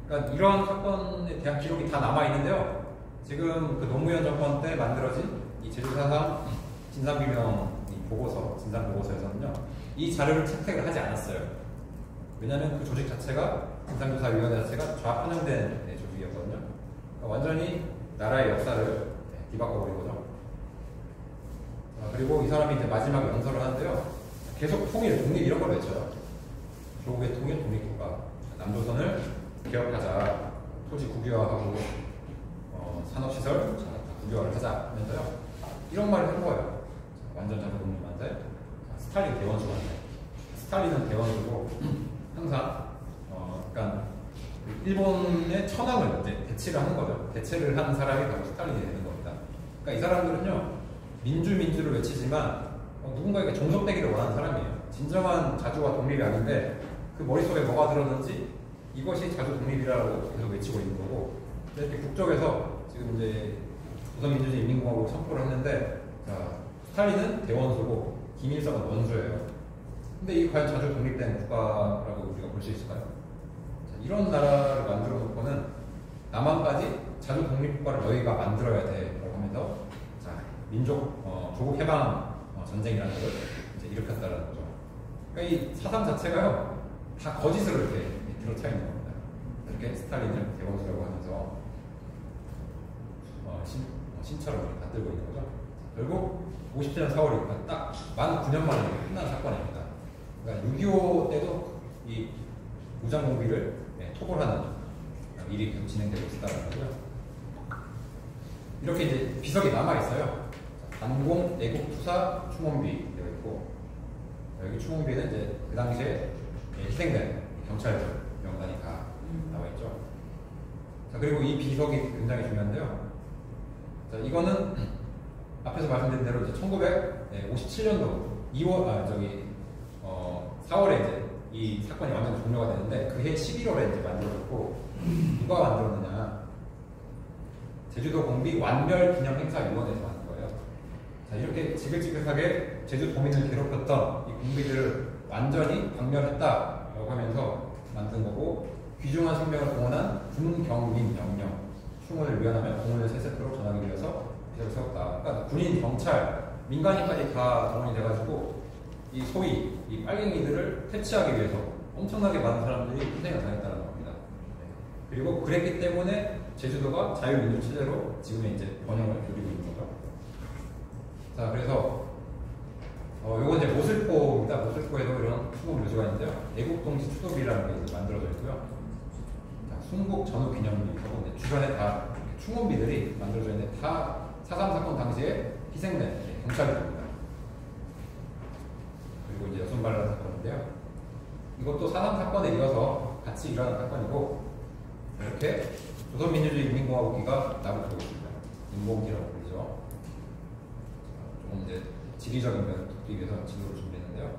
그러니까 이런 사건에 대한 기록이 다 남아있는데요. 지금 그 노무현 정권 때 만들어진 이 제주 4.3 진상규명 보고서, 진상보고서에서는요, 이 자료를 채택을 하지 않았어요. 왜냐하면 그 조직 자체가, 진상조사위원회 자체가 좌편향된 조직이었거든요. 그러니까 완전히 나라의 역사를 뒤바꿔버린 거죠. 그리고 이 사람이 이제 마지막에 연설을 하는데요. 계속 통일, 독립 이런 걸 외쳐요. 조국의 통일, 독립국가. 남조선을 개혁하자. 토지 국유화하고, 산업시설 국유화를 하자 하면서요. 이런 말을 한 거예요. 완전 자국 독립한데, 스탈린 대원수한테. 스탈린은 대원수고, 항상, 그러니까, 일본의 천황을 이제 대치를 하는 거죠. 대체를 한 사람이 바로 스탈린이 되는 겁니다. 그러니까 이 사람들은요, 민주를 외치지만, 누군가에게 종속되기를 원하는 사람이에요. 진정한 자주와 독립이 아닌데, 그 머릿속에 뭐가 들었는지, 이것이 자주 독립이라고 계속 외치고 있는 거고, 이렇게 국적에서 지금 이제 조선민주주의인민공화국을 선포를 했는데, 자, 스탈린은 대원수고, 김일성은 원수예요. 근데 이게 과연 자주 독립된 국가라고 우리가 볼 수 있을까요? 자, 이런 나라를 만들어 놓고는 남한까지 자주 독립국가를 너희가 만들어야 돼. 라고 하면서, 자, 조국 해방 전쟁이라는 걸 이제 일으켰다는 거죠. 그러니까 이 사상 자체가요, 다 거짓으로 이렇게 들어차 있는 겁니다. 이렇게 스탈린을 대원수라고 하면서 신처럼 받들고 있는 거죠. 결국 57년 4월이 딱 만 9년 만에 끝난 사건입니다. 그러니까 6.25 때도 이 무장공비를 토벌하는 일이 계속 진행되고 있다는 거고요. 이렇게 이제 비석이 남아있어요. 단공, 애국, 투사, 충원비 되어 있고, 여기 충원비는 이제 그 당시에 희생된 경찰들 명단이 다 나와 있죠. 자, 그리고 이 비석이 굉장히 중요한데요. 자, 이거는 앞에서 말씀드린 대로 이제 1957년도 4월에 이제 이 사건이 완전 종료가 되는데 그해 11월에 이제 만들어졌고, 누가 만들었느냐? 제주도 공비 완별기념행사위원회에서 만든 거예요. 자, 이렇게 지긋지긋하게 제주도민을 괴롭혔던 이 공비들을 완전히 박멸했다라고 하면서 만든 거고, 귀중한 생명을 공헌한 군경민 명령, 충원을 위헌하면 공원을 세세토록 전하기 위해서 비석을 세웠다. 그러니까 군인, 경찰, 민간인까지 다 동원이 돼가지고 이 소위 이 빨갱이들을 퇴치하기 위해서 엄청나게 많은 사람들이 희생을 당했다는 겁니다. 그리고 그랬기 때문에 제주도가 자유민주 체제로 지금의 이제 번영을 누리고 있는 거죠. 자, 그래서 요건 이제 모슬포입니다. 모슬포에도 이런 추모 묘지가 있는데요. 애국동지 추도비라는 게 이제 만들어져 있고요. 자, 순국 전후 기념비, 주변에 다 충원비들이 만들어져 있는데 다 4.3 사건 당시에 희생된 경찰이 됩니다. 그리고 이제 여순반란 사건인데요. 이것도 4.3 사건에 이어서 같이 일어난 사건이고, 이렇게 조선민주주의인민공화국기가 나부르고 있습니다. 인공기라고 불리죠. 조금 이제 지리적인 면을 돕기 위해서 지도를 준비했는데요.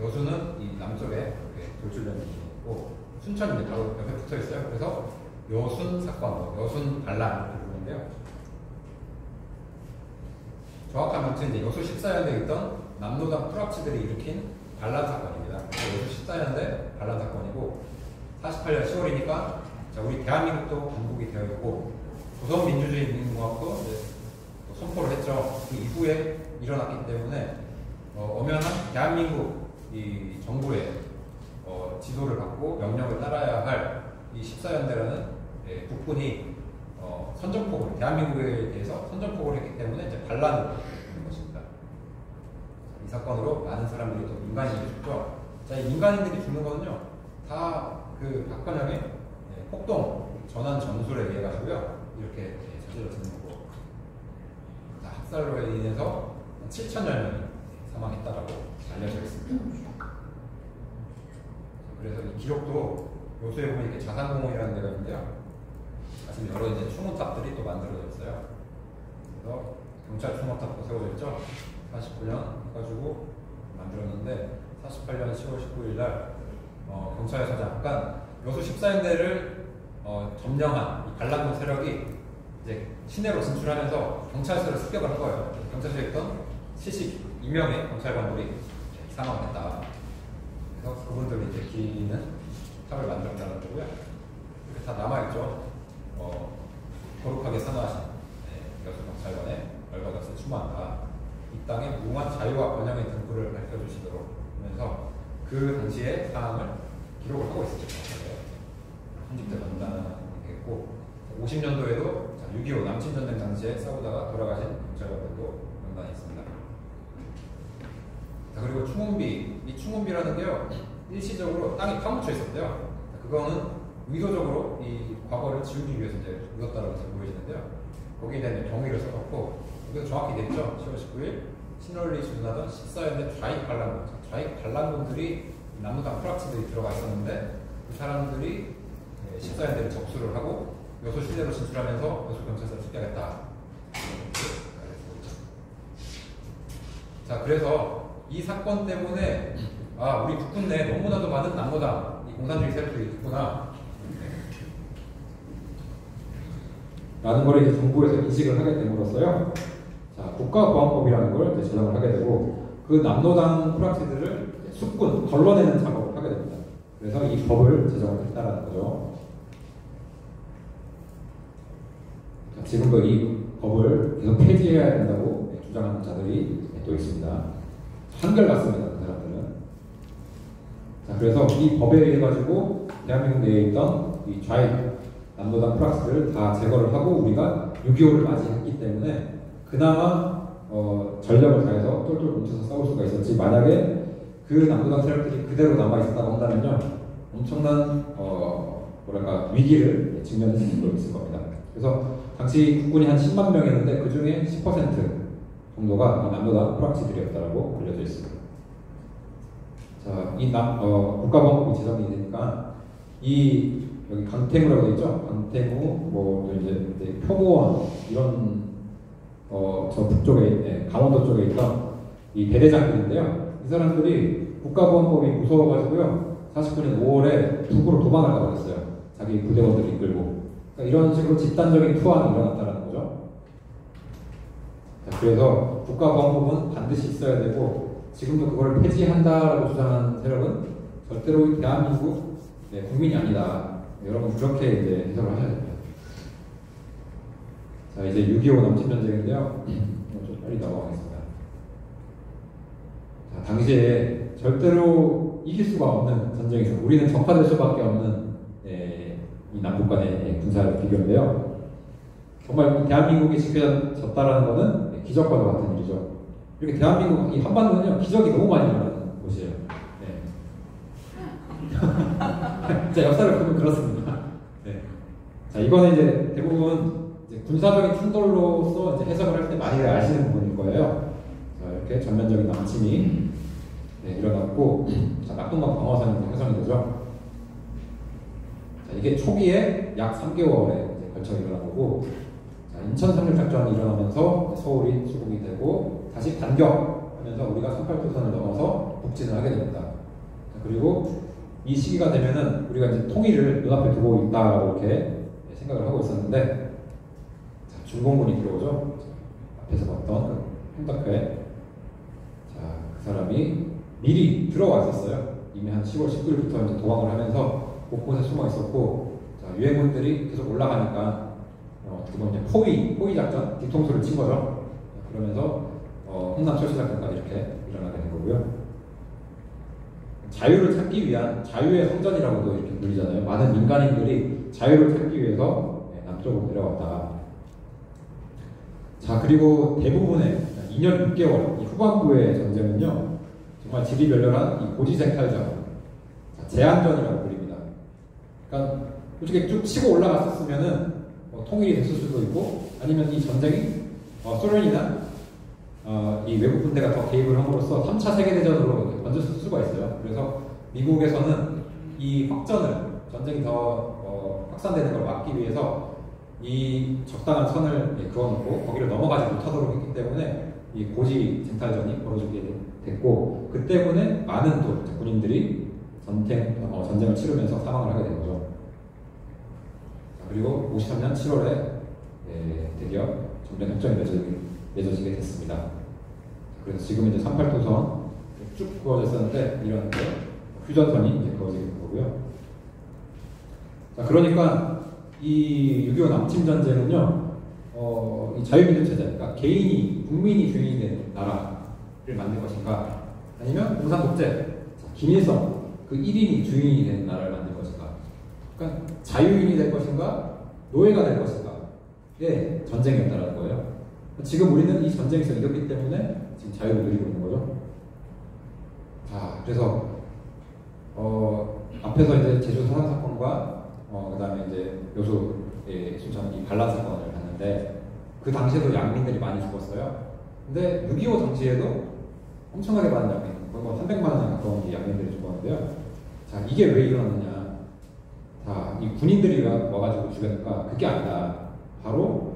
여수는 이 남쪽에 이렇게 돌출된 부분이 있고, 순천이 바로 옆에 붙어 있어요. 그래서 여순 사건, 여순 반란 이렇게 부르는데요. 정확한 명칭은 이제 여수 14년대에 있던 남노당 프락치들이 일으킨 반란 사건입니다. 여수 14년대 반란 사건이고, 48년 10월이니까 자, 우리 대한민국도 건국이 되어 있고, 조선민주주의인민공화국도 이제 선포를 했죠. 그 이후에 일어났기 때문에 엄연한 대한민국 이 정부의 지도를 받고 명령을 따라야 할 이 14년대라는 국군이 선전포고를, 대한민국에 대해서 선전포고를 했기 때문에 이제 반란을 하는 것입니다. 이 사건으로 많은 사람들이 또 민간인들이 죽죠. 자, 이 민간인들이 죽는 거는요, 다 그 박헌영의 폭동 전환 전술에 의해 가지고요 이렇게 저질러지는 거고, 학살로 인해서 7천여 명이 사망했다라고 알려져 있습니다. 그래서 이 기록도 요소에 보면 이렇게 자산공원이라는 데가 있는데요. 사실 여러 이제 추모탑들이 또 만들어져 있어요. 그래서 경찰 추모탑도 세워져 있죠. 49년 해가지고 만들었는데 48년 10월 19일 날 경찰에서 잠깐 여수 14연대를 점령한 이 반란군 세력이 이제 시내로 진출하면서 경찰서를 습격을 한 거예요. 경찰서에 있던 72명의 경찰관들이 사망을 했다. 그래서 그분들이 이제 기는 탑을 만들었다는 거고요. 이렇게 다 남아있죠. 거룩하게 선언하신 여수 경찰관의 열받아서 추모한다. 이 땅에 무한 자유와 번영의 등불을 밝혀주시도록 하면서 그 당시의 상황을 기록을 하고 있었죠. 편집대 명단은 되겠고, 50년도에도 6.25 남친전쟁 당시에 싸우다가 돌아가신 경찰관들도 명단이 있습니다. 자, 그리고 충운비, 이 충운비라는 게요 일시적으로 땅이 파묻혀 있었대요. 그거는 의도적으로 이 과거를 지우기 위해서 이제 묻었다라고 보여지는데요. 거기에 대한 경위를 써놓고, 여기서 정확히 되죠. 10월 19일 신월리 주둔하던 14연대 좌익 반란군, 좌익 반란군들이 남로당 프락치들이 들어가 있었는데 그 사람들이 14연대를 접수를 하고 여수 시내로 진출하면서 여수 경찰서를 습격했다. 자, 그래서 이 사건 때문에 우리 북군 내에 너무나도 많은 남로당 이 공산주의 세력들이 있구나 라는 걸 이제 정부에서 인식을 하게 됨으로써요. 자, 국가보안법이라는 걸 이제 제정을 하게 되고, 그 남로당 프락치들을 숙군, 걸러내는 작업을 하게 됩니다. 그래서 이 법을 제정을 했다라는 거죠. 자, 지금도 이 법을 계속 폐지해야 된다고 주장하는 자들이 또 있습니다. 한결같습니다, 그 사람들은. 자, 그래서 이 법에 의해 가지고 대한민국 내에 있던 이 좌익 남로당 프락스를 다 제거를 하고 우리가 6.25를 맞이했기 때문에 그나마 전력을 다해서 똘똘 뭉쳐서 싸울 수가 있었지, 만약에 그 남로당 세력들이 그대로 남아있었다고 한다면요 엄청난 뭐랄까 위기를 직면할 수도 있을 겁니다. 그래서 당시 국군이 한 10만 명이었는데 그 중에 10% 정도가 이 남로당 프락치들이었다고 알려져 있습니다. 자, 이 국가보안법이 제정이 되니까 이 여기 강태무라고 되어 있죠. 강태무, 뭐 이제 표고원 이런 저 북쪽에 강원도 쪽에 있던 이 대대장들인데요. 이 사람들이 국가보안법이 무서워가지고요. 49년 5월에 북으로 도망을 가버렸어요. 자기 부대원들을 이끌고. 그러니까 이런 식으로 집단적인 투항이 일어났다는 거죠. 자, 그래서 국가보안법은 반드시 있어야 되고, 지금도 그걸 폐지한다라고 주장하는 세력은 절대로 대한민국 국민이 아니다. 여러분 그렇게 이제 해석을 하셔야 됩니다. 자, 이제 6.25 남침전쟁인데요. 좀 빨리 넘어가겠습니다. 자, 당시에 절대로 이길 수가 없는 전쟁에서 우리는 적화될 수밖에 없는 이 남북 간의 군사 비교인데요. 정말 대한민국이 지켜졌다라는 것은 기적과도 같은 일이죠. 이렇게 대한민국, 이 한반도는요, 기적이 너무 많이 일어나는 곳이에요. 진짜 역사를 보면 그렇습니다. 네. 자, 이거는 이제 대부분 이제 군사적인 충돌로서 이제 해석을 할 때 많이 아시는 부분일 거예요. 자, 이렇게 전면적인 남침이 일어났고, 자, 낙동강 방어선이 형성이 되죠. 자, 이게 초기에 약 3개월에 이제 걸쳐 일어난 거고, 자, 인천 상륙작전이 일어나면서 서울이 수복이 되고, 다시 반격하면서 우리가 38도선을 넘어서 북진을 하게 됩니다. 자, 그리고 이 시기가 되면은 우리가 이제 통일을 눈앞에 두고 있다라고 이렇게 생각을 하고 있었는데, 자, 중공군이 들어오죠. 앞에서 봤던 홍덕회. 자, 그 사람이 미리 들어와 있었어요. 이미 한 10월 19일부터 이제 도망을 하면서 곳곳에 숨어 있었고, 자, 유해군들이 계속 올라가니까 어떻게 보면 이제 포위 작전, 뒤통수를 친 거죠. 그러면서 홍남 철수 작전까지 이렇게 일어나게 된 거고요. 자유를 찾기 위한 자유의 성전이라고도 이렇게 불리잖아요. 많은 민간인들이 자유를 찾기 위해서 남쪽으로 내려왔다. 자, 그리고 대부분의 2년 6개월 이 후반부의 전쟁은요, 정말 지리멸렬한 이 고지색탈전, 제한전이라고 불립니다. 그러니까 솔직히 쭉 치고 올라갔었으면은 통일이 됐을 수도 있고, 아니면 이 전쟁이 소련이나 이 외국 군대가 더 개입을 함으로써 3차 세계대전으로 번졌을 수가 있어요. 그래서 미국에서는 이 전쟁이 더 확산되는 걸 막기 위해서 이 적당한 선을 그어놓고 거기를 넘어가지 못하도록 했기 때문에 이 고지 쟁탈전이 벌어지게 됐고, 그 때문에 많은 또 군인들이 전쟁을 치르면서 사망을 하게 된 거죠. 그리고 53년 7월에 드디어 전면 협정이 맺어지게 됐습니다. 그래서 지금 이제 38도선 쭉 그어졌었는데 이런 휴전선이 이제 그어지게 된 거고요. 자, 그러니까 이 6.25 남침 전쟁은요, 이 자유민주 체제, 그러니까 국민이 주인이 된 나라를 만들 것인가, 아니면 공산 독재, 김일성 그 1인이 주인이 된 나라를 만들 것인가, 그러니까 자유인이 될 것인가, 노예가 될 것인가의 전쟁이었다는 거예요. 지금 우리는 이 전쟁에서 이겼기 때문에 지금 자유를 누리고 있는 거죠. 자, 그래서 앞에서 이제 제주 사상 사건과 그다음에 이제 요소에 순천 이 반란 사건을 봤는데, 그 당시에도 양민들이 많이 죽었어요. 근데 6.25 당시에도 엄청나게 많은 양민, 거의 300만 원에 가까운 양민들이 죽었는데요. 자, 이게 왜 일어났느냐? 자, 이 군인들이 와가지고 죽였는가? 그게 아니라 바로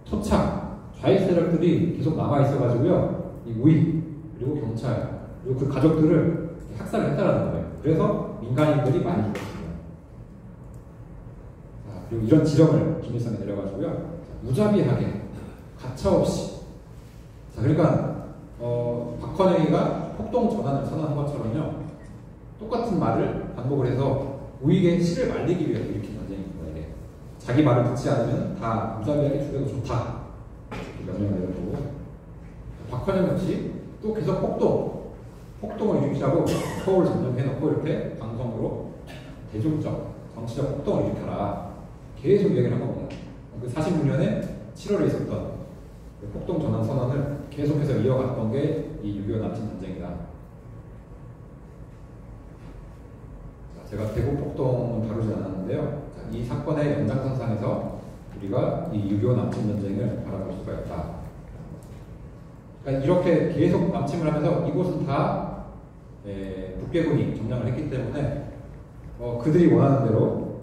토착, 좌익 세력들이 계속 남아있어가지고요, 이 우익, 그리고 경찰, 그리고 그 가족들을 학살을 했다라는 거예요. 그래서 민간인들이 많이 죽었습니다. 자, 그리고 이런 지령을 김일성이 내려가지고요, 무자비하게, 가차없이. 자, 그러니까, 박헌영이가 폭동 전환을 선언한 것처럼요, 똑같은 말을 반복을 해서 우익의 씨를 말리기 위해서 일으킨 전쟁입니다. 이게 자기 말을 듣지 않으면 다 무자비하게 죽여도 좋다, 명령을 내렸고, 박헌영 역시 또 계속 폭동을 유치하고 서울 점령해놓고 이렇게 방송으로 대중적 정치적 폭동을 일으켜라 계속 얘기를 한 겁니다. 그 46년에 7월에 있었던 그 폭동 전환 선언을 계속해서 이어갔던 게 이 6.25 남침 전쟁이다. 제가 대구 폭동은 다루지 않았는데요. 이 사건의 연장선상에서 우리가 이 6.25 남침 전쟁을 바라볼 수가 있다. 그러니까 이렇게 계속 남침을 하면서 이곳은 다 북괴군이 점령을 했기 때문에 그들이 원하는 대로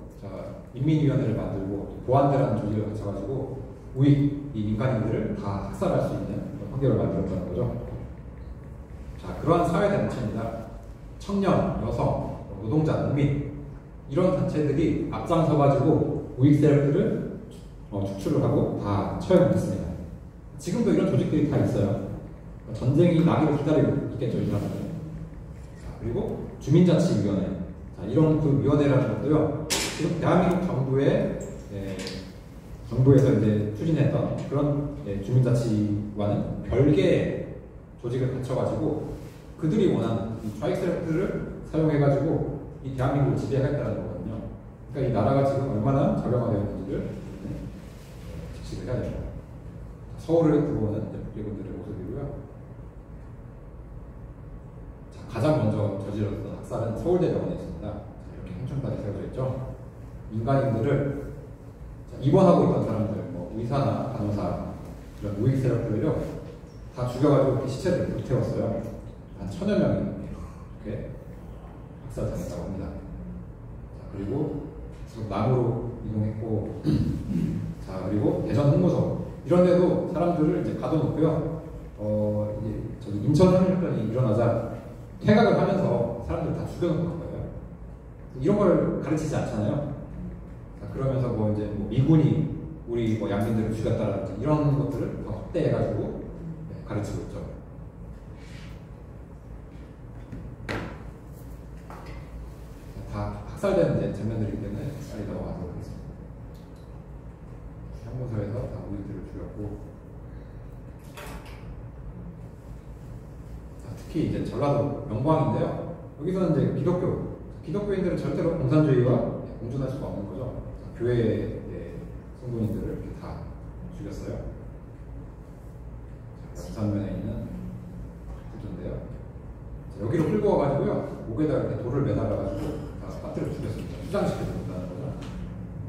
인민위원회를 만들고 보안대라는 조직을 갖춰가지고 우익 이 민간인들을 다 학살할 수 있는 환경을 만들었다는 거죠. 자, 그러한 사회 단체입니다. 청년, 여성, 노동자, 농민 이런 단체들이 앞장서가지고 우익 세력들을 축출을 하고 다 처형했습니다. 지금도 이런 조직들이 다 있어요. 전쟁이 나기를 기다리고 있겠죠, 이 사람들은. 자, 그리고 주민자치위원회, 자, 이런 그 위원회라는 것도요, 지금 대한민국 정부에서 이제 추진했던 그런 주민자치와는 별개의 조직을 갖춰가지고 그들이 원하는 이 좌익 세력들을 사용해가지고 이 대한민국을 지배하겠다는 거거든요. 그러니까 이 나라가 지금 얼마나 자병화되어 있는지를 직시를 해야 됩니다. 서울을 들어오는 북괴군들의 모습이고요. 자, 가장 먼저 저질렀던 학살은 서울대병원에 있습니다. 자, 이렇게 홍천각이 세워져 있죠. 민간인들을 입원하고 있던 사람들, 뭐 의사나 간호사 이런 우익 세력들을요 다 죽여가지고 이렇게 시체를 불태웠어요. 한 1000여 명이 이렇게 학살당했다고 합니다. 자, 그리고 남으로 이동했고, 자, 그리고 대전 홍무소 이런 데도 사람들을 이제 가둬놓고요. 이제 저기 인천 항일편이 일어나자 퇴각을 하면서 사람들 다 죽여놓고 간 거예요. 이런 걸 가르치지 않잖아요. 자, 그러면서 뭐 이제 뭐 미군이 우리 뭐 양민들을 죽였다라든지 이런 것들을 다 확대해가지고 가르치고 있죠. 다 학살된 이제 장면들이기 때문에 빨리 넘어가도록 하겠습니다. 형무소에서 다 우리들을 죽였고, 자, 특히 이제 전라도 명광인데요. 여기서는 이제 기독교인들은 절대로 공산주의와 공존할 수가 없는 거죠. 자, 교회의 성도인들을 이렇게 다 죽였어요. 영산면에 있는 구조인데요. 여기로 끌고 와가지고요, 목에다 이렇게 돌을 매달아가지고 다 빠뜨려 죽였습니다. 수장시켜줬다는 거죠.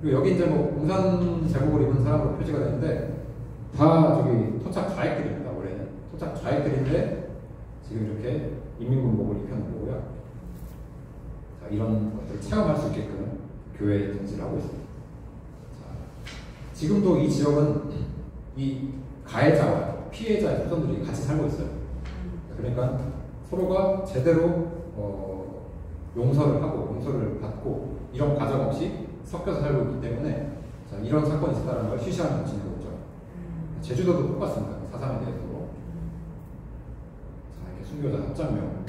그리고 여기 이제 뭐 공산 제복을 입은 사람으로 표시가 되는데 다 저기 토착 좌익들입니다. 원래는 토착 좌익들인데 지금 이렇게 인민군복을 입혀놓은 거고요. 자, 이런 것들을 체험할 수 있게끔 교회에 등지를 하고 있습니다. 자, 지금도 이 지역은 이 가해자와 피해자의 후손들이 같이 살고 있어요. 그러니까 서로가 제대로 용서를 하고 용서를 받고 이런 과정 없이 섞여서 살고 있기 때문에 자, 이런 사건이 있었다는 걸 시시하게 지내고 있죠. 제주도도 똑같습니다. 4.3에 대해서도. 자, 이렇게 순교자 합장명이고요.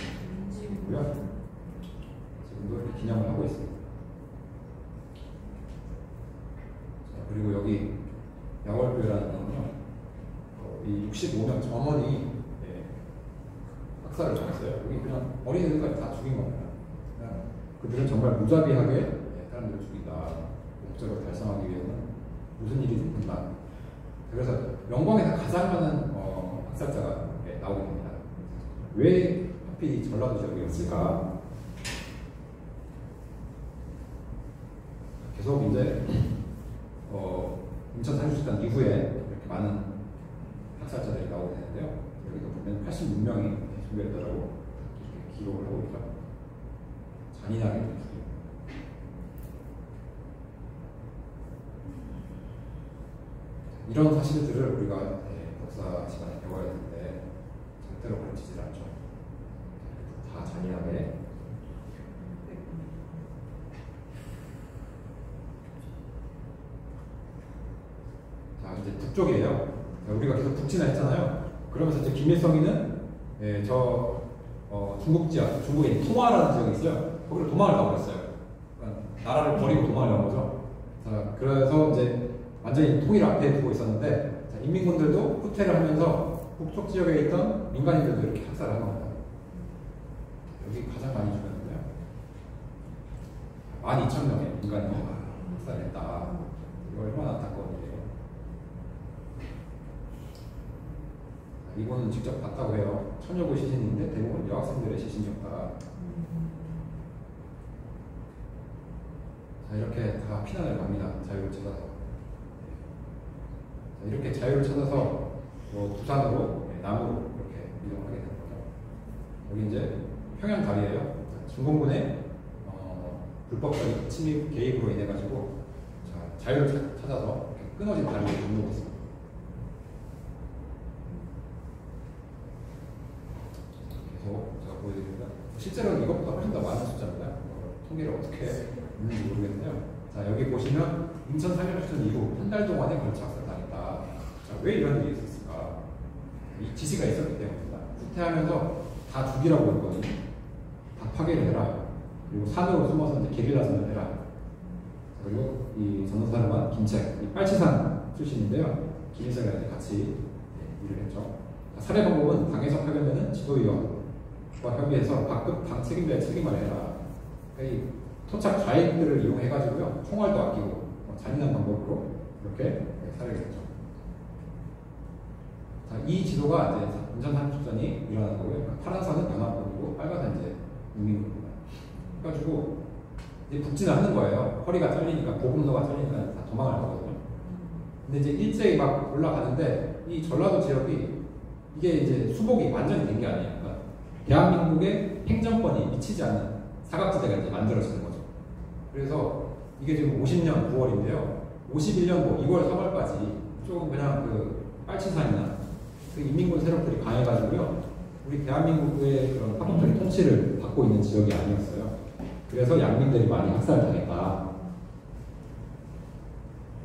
지금도 이렇게 기념을 하고 있습니다. 자, 그리고 여기 야월교회라는 건요. 이 65명 전원이 학살을 당했어요. 여기 그냥 어린이들까지 다 죽인 겁니다. 그냥 그들은 정말 무자비하게 사람들을 죽인다. 목적을 달성하기 위해서는 무슨 일이 있구나. 그래서 영광에서 가장 많은 학살자가 나오게 됩니다. 왜 하필 이 전라도 지역이었을까? 계속 이제 인천 산수식단 이후에 이렇게 많은 학살자들이 나오게 되는데요. 여기도 보면 86명이 순교했다라고 이렇게 기록을 하고 있죠. 잔인하게 죽입니다. 이런 사실들을 우리가 역사 시간에 배워야 되는데 절대로 가르치질 않죠. 다 잔인하게. 자, 이제 북쪽이에요. 우리가 계속 북진을 했잖아요. 그러면서 이제 김일성이는 중국 지역, 중국에 통화라는 지역이 있어요. 거기로 도망을 가버렸어요. 그러니까 나라를 버리고 도망을 간 거죠. 자, 그래서 이제 완전히 통일 앞에 두고 있었는데 자, 인민군들도 후퇴를 하면서 북쪽 지역에 있던 민간인들도 이렇게 학살을 한 겁니다. 여기 가장 많이 죽였는데요. 12,000명의 민간인이 학살했다. 이거 얼마나 안타까운 일이에요. 이거는 직접 봤다고 해요. 천여구 시신인데 대부분 여학생들의 시신이었다. 자, 이렇게 다 피난을 갑니다. 자유를 찾아서. 자, 이렇게 자유를 찾아서 부산으로, 남으로 이렇게 이동하게 되는 거죠. 여기 이제 평양 다리예요. 중공군의 불법적인 침입 개입으로 인해 가지고 자유를 찾아서 이렇게 끊어진 다리를 건너고 있습니다. 제가 보여드립니다. 실제로는 이것보다 훨씬 더 많은 숫자입니다. 통계를 어떻게 있는지 모르겠는데요. 자, 여기 보시면 인천 상륙작전 이후 한 달 동안에 걸쳐 학살당했다. 자, 왜 이런 일이 있었을까? 이 지시가 있었기 때문입니다. 후퇴하면서 다 죽이라고 했거든요. 다 파괴를 해라. 그리고 산으로 숨어서 이제 게릴라전을 해라. 그리고 이 전도사령관 김책, 이 빨치산 출신인데요. 김일성이랑 같이 일을 했죠. 살해 방법은 당에서 파견되는 지도위원과 협의해서 각급 당 책임자의 책임을 해라. 이 토착 좌익들을 이용해가지고요. 총알도 아끼고 잔인한 방법으로 이렇게 살해를 했죠. 자, 이 지도가 이제 인천 산출전이 일어나는 거고요. 파란 선은 연합군이고 빨간 선은 이제 인민군입니다. 그래가지고 이제 북진을 하는 거예요. 허리가 잘리니까 보급로가 잘리니까 다 도망을 하거든요. 근데 이제 일제히 막 올라가는데 이 전라도 지역이 이게 이제 수복이 완전히 된 게 아니에요. 그러니까 대한민국의 행정권이 미치지 않는 사각지대가 이제 만들어지는 거죠. 그래서 이게 지금 50년 9월인데요. 51년도 2월 3월까지 조금 그냥 그 빨치산이나 그 인민군 세력들이 강해가지고요. 우리 대한민국의 그런 합법적인 통치를 받고 있는 지역이 아니었어요. 그래서 양민들이 많이 학살당했다.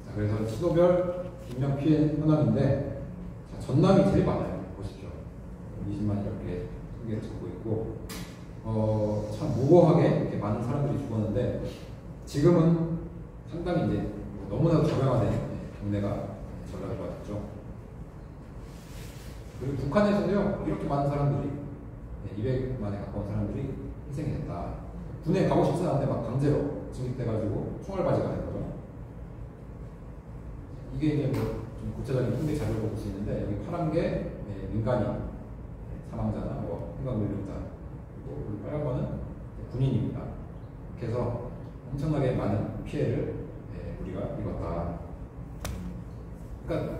자, 그래서 지도별 인명 피해 현황인데 자, 전남이 제일 많아요. 보십시오. 20만 이렇게 통계를 적고 있고 참 무고하게 이렇게 많은 사람들이 죽었는데 지금은 상당히 이제 너무나도 저명화된 경례가 전라도가 됐죠. 그리고 북한에서도요 이렇게 많은 사람들이 200만에 가까운 사람들이 희생이 됐다. 군에 가고 싶지 않은데 막 강제로 징집돼가지고 총알바지가 된 거죠. 이게 이제 뭐 좀 구체적인 통계 자료로 볼 수 있는데 여기 파란 게 민간인 사망자나 뭐 행방불명자 그리고 빨간 거는 군인입니다. 그래서 엄청나게 많은 피해를 우리가 이뤘다. 그러니까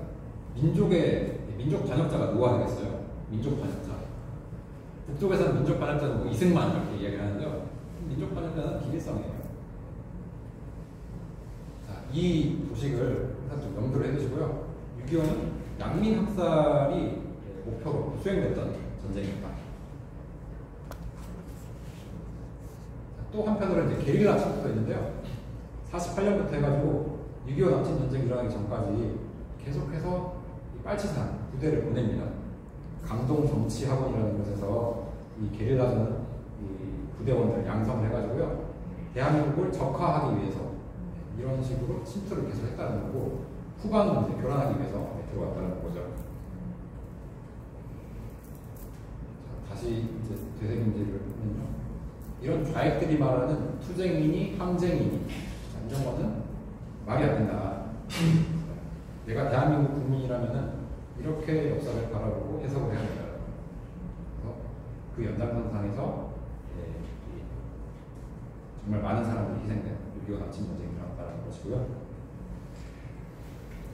민족 반역자가 누가 되겠어요? 민족 반역자. 북쪽에서는 민족 반역자는 뭐 이승만 이렇게 이야기를 하는데요. 민족 반역자는 김일성이에요. 자, 이 도식을 항상 좀 염두를 해두시고요. 6.25는 양민 학살이 목표로 수행됐던 전쟁입니다. 또 한편으로 이제 게릴라 침투가 있는데요. 48년부터 해가지고 6.25 남침 전쟁 일어나기 전까지 계속해서 이 빨치산 부대를 보냅니다. 강동 정치학원이라는 곳에서 이 게릴라전은 이 부대원들을 양성을 해가지고요. 대한민국을 적화하기 위해서 이런 식으로 침투를 계속 했다는 거고 후방은 이제 교란하기 위해서 들어왔다는 거죠. 자, 다시 이제 되새김질을 하면요. 이런 좌익들이 말하는 투쟁이니 항쟁이니 이런 거는 말이 안 된다. 내가 대한민국 국민이라면은 이렇게 역사를 바라보고 해석을 해야 된다. 그래서 그 연장선상에서 정말 많은 사람들이 희생된 6.25 남침 전쟁이 일어났다는 것이고요.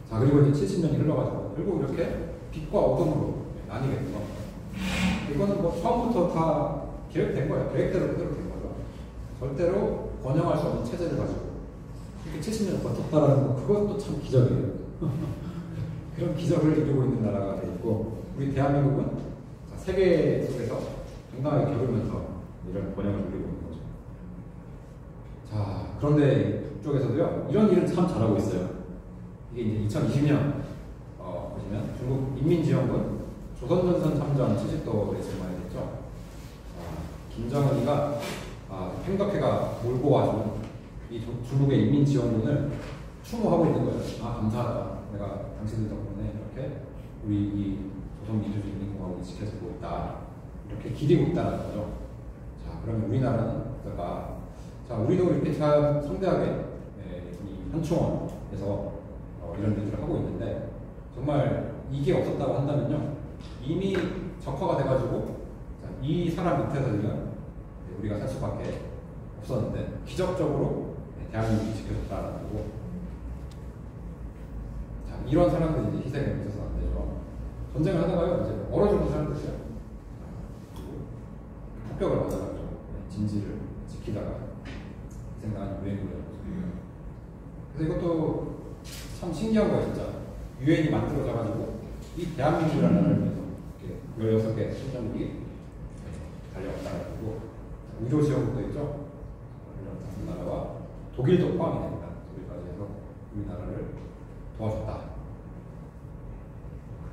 자, 그리고 이제 70년이 흘러가지고 결국 이렇게 빛과 어둠으로 나뉘게 된 겁니다. 이거는 뭐 처음부터 다 계획된 거예요. 계획대로 그대로 된 거죠. 절대로 번영할 수 없는 체제를 가지고 이렇게 70년을 버텼다라는 거, 그것도 참 기적이에요. 그런 기적을 이루고 있는 나라가 돼 있고, 우리 대한민국은 세계 속에서 당당하게 겨루면서 이런 번영을 누리고 있는 거죠. 자, 그런데 북쪽에서도요, 이런 일은 참 잘하고 있어요. 이게 이제 2020년 보시면 중국 인민지원군 조선전선 참전 70도에 증만이 됐죠. 김정은이가 팽덕회가 몰고 와준 이 중국의 인민지원군을 추모하고 있는 거예요. 감사하다. 내가 당신들 덕분에 이렇게 우리 이 조선민주주의인민공화국이 지켜지고 있다. 이렇게 기리고 있다는 거죠. 자, 그러면 우리나라는 어떨까? 자, 우리도 이렇게 참 성대하게 이 한충원에서 이런 일들을 하고 있는데, 정말 이게 없었다고 한다면요, 이미 적화가 돼가지고 이 사람 밑에서 지금 우리가 살 수밖에 없었는데 기적적으로 대한민국이 지켜졌다는 거고, 자, 이런 사람들이 이제 희생을 있어서는 안 되죠. 전쟁을 하다가요, 이제 얼어 죽는 사람들이요. 폭격을 받아가지고 진지를 지키다가 희생당한 유엔군이라고. 그래서 이것도 참 신기한 거예요, 진짜. 유엔이 만들어져가지고 이 대한민국이라는 나라를 위해서 이렇게 16개 선전국이 달려왔다는 거고, 의료지원국도 있죠. 이런 다섯 나라와 독일도 포함이 됩니다. 독일까지 해서 우리나라를 도와줬다.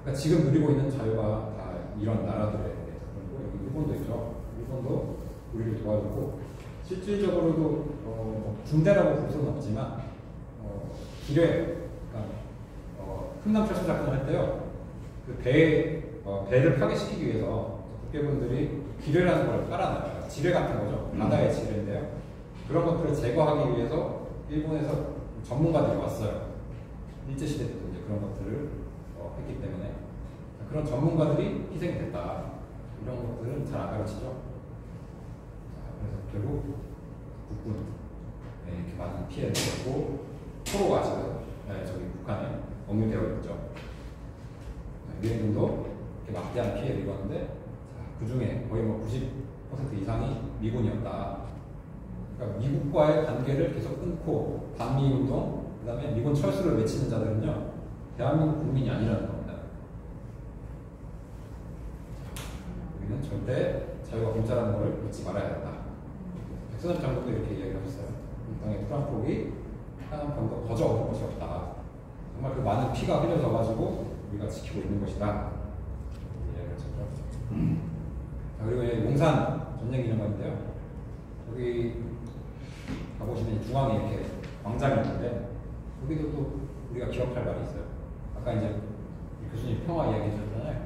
그러니까 지금 누리고 있는 자유가 다 이런 나라들에 대해서. 그리고 여기 일본도 있죠. 일본도 우리를 도와주고, 실질적으로도 중대라고 볼 수는 없지만 기뢰, 그러니까 흥남철수 작전을 할 때요, 그 배를 파괴시키기 위해서 국회분들이 기뢰라는 걸 깔아놔요. 지뢰 같은 거죠. 바다의 지뢰인데요. 그런 것들을 제거하기 위해서 일본에서 전문가들이 왔어요. 일제시대 때도 이제 그런 것들을 했기 때문에 그런 전문가들이 희생이 됐다. 이런 것들은 잘 안 가르치죠. 그래서 결국 국군에 이렇게 많은 피해를 입었고, 포로가 지금 저기 북한에 억류되어 있죠. 유엔군도 이렇게 막대한 피해를 입었는데, 그 중에 거의 뭐 90% 이상이 미군이었다. 그러니까 미국과의 관계를 계속 끊고 반미운동, 그 다음에 미군 철수를 외치는 자들은요, 대한민국 국민이 아니라는 겁니다. 우리는 절대 자유가 공짜라는 것을 잊지 말아야 된다. 백선엽 장군도 이렇게 이야기를 하셨어요. 이 땅의 토란폭이 한 번도 거저 얻을 것이 없다. 정말 그 많은 피가 흘려져가지고 우리가 지키고 있는 것이다. 이야기를 했죠. 자, 그리고 용산 전쟁기념관인데요. 여기 가보시면 중앙에 이렇게 광장이 있는데, 여기도 또 우리가 기억할 말이 있어요. 아까 이제 교수님 평화 이야기 해주셨잖아요.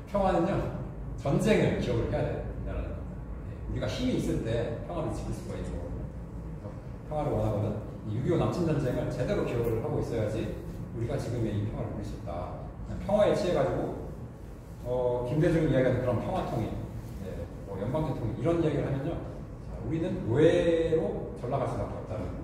평화는요, 전쟁을 기억을 해야 된다는 거예요. 우리가 힘이 있을 때 평화를 지킬 수가 있는 거거든요. 평화를 원하거든 6.25 남침 전쟁을 제대로 기억을 하고 있어야지 우리가 지금의 이 평화를 누릴 수 있다. 평화에 취해가지고 김대중이 이야기하는 그런 평화통일, 뭐 연방제통일 이런 이야기를 하면요, 자, 우리는 노예로 전락할 수밖에 없다는 거예요.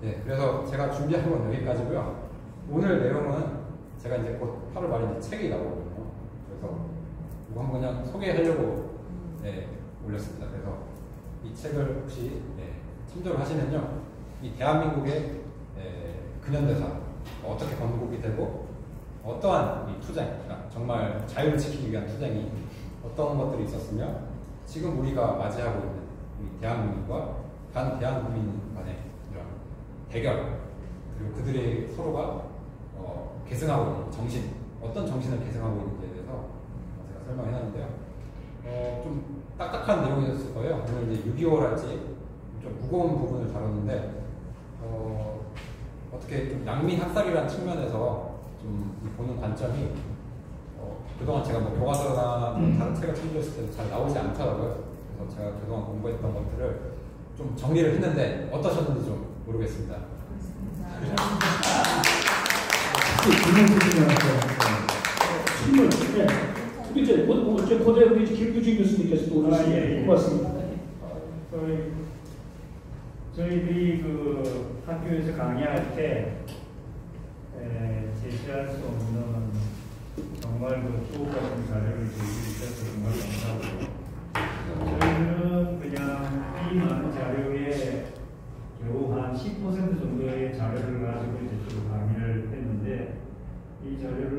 네, 그래서 제가 준비한 건 여기까지고요. 오늘 내용은 제가 이제 곧 8월 말에 책이 나오거든요. 그래서 이거 한번 그냥 소개하려고 네, 올렸습니다. 그래서 이 책을 혹시 참조를 하시면요, 이 대한민국의 근현대사 어떻게 건국이 되고 어떠한 이 투쟁, 그러니까 정말 자유를 지키기 위한 투쟁이 어떤 것들이 있었으며 지금 우리가 맞이하고 있는 이 대한민국과 반 대한국민 간의 이런 대결, 그리고 그들의 서로가 계승하고 있는 정신, 어떤 정신을 계승하고 있는지에 대해서 제가 설명해놨는데요. 좀 딱딱한 내용이었을 거예요. 오늘 이제 6.25랄지 좀 무거운 부분을 다뤘는데 어떻게 좀 양민 학살이라는 측면에서 좀 보는 관점이 그동안 제가 뭐 교과서나 다른 책을 참조했을 때도 잘 나오지 않더라고요. 그래서 제가 그동안 공부했던 것들을 좀 정리를 했는데 어떠셨는지 좀 모르겠습니다. 질문, 저 고대 우리 김규진 교수님께서 또 오셨습니다. 고맙습니다. 저희들이 그 학교에서 강의할 때 제시할 수 없는 정말 그 주옥 같은 자료를 제시해주셔서 정말 감사하고요. 저희는 그냥 이 많은 자료에 겨우 한 10% 정도의 자료를 가지고 이제 강의를 했는데 이 자료를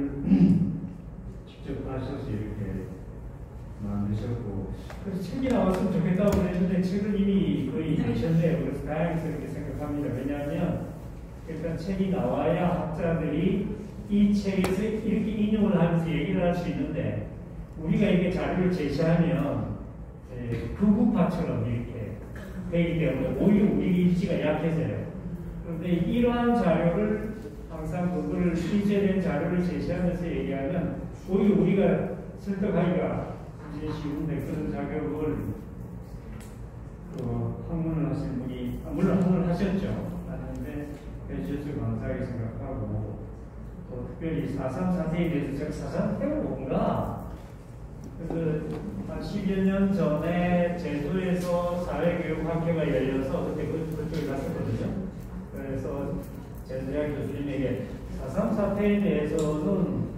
직접 하셔서 이렇게 만드셨고, 그래서 책이 나왔으면 좋겠다고 했는데 책을 이미 거의 내셨네요. 그래서 다행스럽게 생각합니다. 왜냐하면 일단 책이 나와야 학자들이 이 책에서 이렇게 인용을 하면서 얘기를 할 수 있는데, 우리가 이게 자료를 제시하면 극우파처럼 이렇게 되기 때문에 오히려 우리 입지가 약해져요. 그런데 이러한 자료를 항상 그거를 실제된 자료를 제시하면서 얘기하면 오히려 우리가 설득하기가 이제 쉬운데, 그런 자격을 학문을 하신 분이 물론 학문을 하셨죠. 하는데 해주셔서 감사하게 생각하고, 또 특별히 4.3 사태에 대해서 제가 4.3 사태가 뭔가, 그래서 한 10여 년 전에 제주에서 사회교육학회가 열려서 그때 그쪽에 갔었거든요. 그래서 제주대학 교수님에게 4.3 사태에 대해서는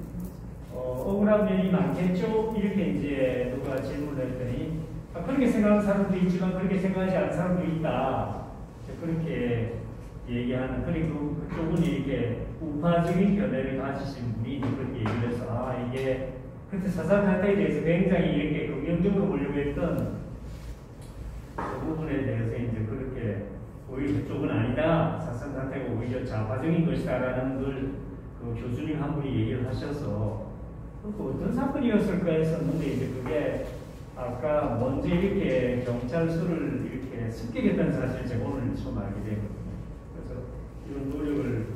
억울한 면이 많겠죠? 이렇게 이제 누가 질문을 했더니, 그렇게 생각하는 사람도 있지만 그렇게 생각하지 않는 사람도 있다. 그렇게 얘기하는, 그리고 그쪽은 이렇게 우파적인 견해를 가지신 분이 그렇게 얘기를 해서, 이게 그때 4.3 사태에 대해서 굉장히 이렇게 긍정적으로 보려고 했던 그 부분에 대해서 이제 그렇게 오히려 그쪽은 아니다. 4.3 사태가 오히려 좌파적인 것이다라는 걸 그 교수님 한 분이 얘기를 하셔서, 어떤 사건이었을까 했었는데, 이제 그게 아까 먼저 이렇게 경찰서를 이렇게 습격했다는 사실을 제가 오늘 처음 알게 되거든요. 그래서 이런 노력을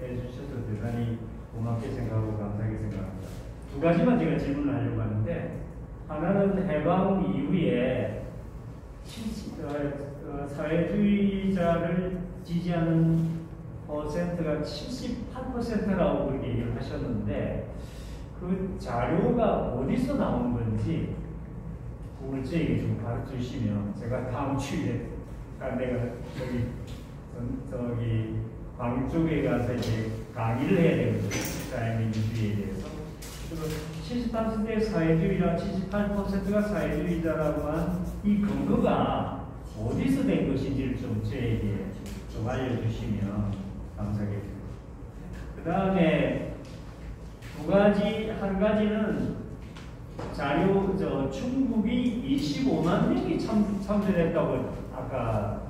해주셔서 대단히 고맙게 생각하고 감사하게 생각합니다. 두 가지만 제가 질문을 하려고 하는데, 하나는 해방 이후에 사회주의자를 지지하는 퍼센트가 78%라고 그렇게 얘기를 하셨는데, 그 자료가 어디서 나온 건지 그걸 저에게 좀 가르쳐 주시면, 제가 다음 주에 내가 저기 광주 쪽에 가서 이제 강의를 해야 되거든요. 사회민주주의에 대해서. 78% 사회주의라 78%가 사회주의자라고 한 이 근거가 어디서 된 것인지를 좀 저에게 좀 알려주시면 감사하겠습니다. 그 다음에 두 가지, 한 가지는 자료, 중국이 25만 명이 참전했다고 아까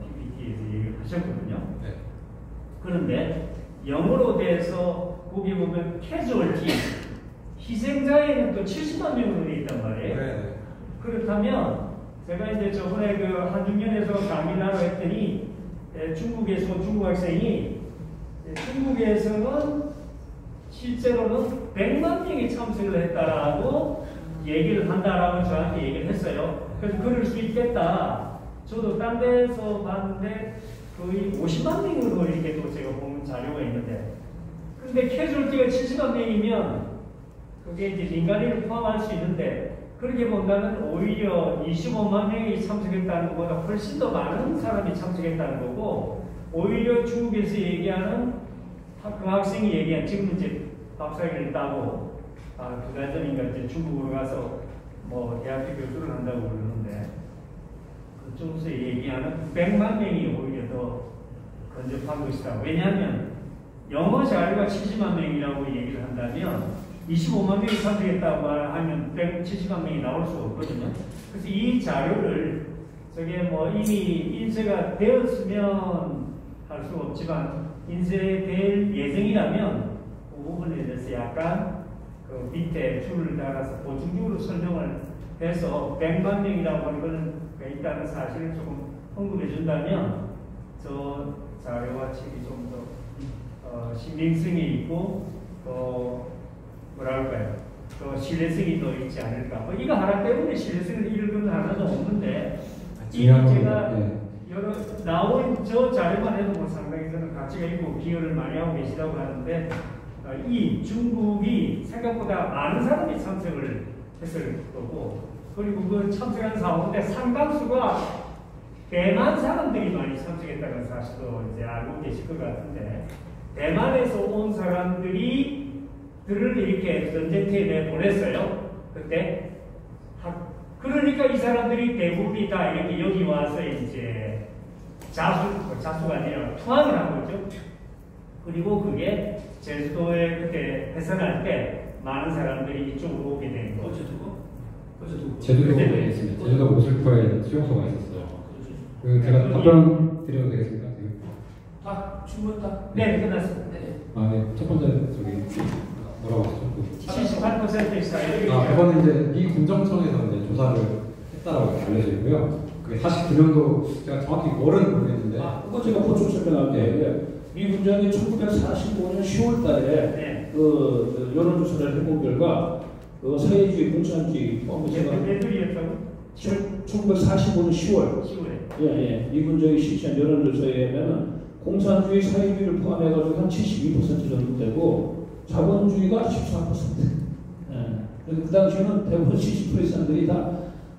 PPT에서 얘기를 하셨거든요. 네. 그런데 영어로 돼서 거기 보면 캐주얼티, 희생자에는 또 70만 명으로 되어 있단 말이에요. 네. 그렇다면 제가 이제 저번에 그 한중년에서 강의를 하러 했더니 중국에서 중국 학생이 중국에서는 실제로는 100만 명이 참석을 했다라고 얘기를 한다라고 저한테 얘기를 했어요. 그래서 그럴 수 있겠다. 저도 딴 데서 봤는데 거의 50만 명으로 이렇게 또 제가 본 자료가 있는데, 근데 캐주얼티가 70만 명이면 그게 이제 민간인을 포함할 수 있는데, 그렇게 본다면 오히려 25만 명이 참석했다는 것보다 훨씬 더 많은 사람이 참석했다는 거고, 오히려 중국에서 얘기하는 그 학생이 얘기한, 지금 이제 박사학위를 따고 2달 전인가 이제 중국으로 가서 뭐 대학교 교수를 한다고 그러는데, 그쪽에서 얘기하는 100만 명이 오히려 더 근접한 것이다. 왜냐하면 영어 자료가 70만 명이라고 얘기를 한다면 25만 명이 참석했다고 하면 170만 명이 나올 수 없거든요. 그래서 이 자료를 저게 뭐 이미 인쇄가 되었으면 할 수 없지만 인쇄될 예정이라면 그 부분에 대해서 약간 그 밑에 줄을 달아서 보충적으로 설명을 해서 100만 명이라고 하는 것은 있다는 사실을 조금 언급해 준다면 저 자료와 책이 좀 더 신빙성이 있고 또 뭐랄까요, 또 신뢰성이 더 있지 않을까. 뭐 이거 하나 때문에 신뢰성을 잃은 건 하나도 없는데, 이 제가 여러 나온 저 자료만 해도 뭐 상당히 저는 가치가 있고 기여를 많이 하고 계시다고 하는데, 이 중국이 생각보다 많은 사람이 참석을 했을 거고, 그리고 그 참석한 가운데 상당수가 대만 사람들이 많이 참석했다는 사실도 이제 알고 계실 것 같은데, 대만에서 온 사람들을 이렇게 전쟁터에 내보냈어요. 그때. 그러니까 이 사람들이 대부분이 다 이렇게 여기 와서 이제 자수가 아니라 투항을 한 거죠. 그리고 그게 제주도에 그때 해산할 때 많은 사람들이 이쪽으로 오게 된 거죠. 제주도에 있습니다. 제주도 모슬포에 수용소가 있었어요. 제가 답변 드려도 되겠습니까? 충분 다. 네, 끝났습니다. 네. 첫 번째 뭐라고 하셨죠? 78% 이상이. 그거는 이제 미 군정청에서 이제 조사를 했다라고 알려져 있고요. 그게 49년도 제가 정확히 월은 모르겠는데. 그거 제가 보충 설명할게요. 미 군정이 1945년 10월달에 그 여론조사를 해본 결과 사회주의, 공산주의 애들이었다고? 1945년 10월. 예. 미 군정이 실시한 여론조사에 의하면 공산주의, 사회주의를 포함해가지고 한 72% 정도 되고 자본주의가 14%. 예. 그 당시에는 대부분 70% 이상들이 다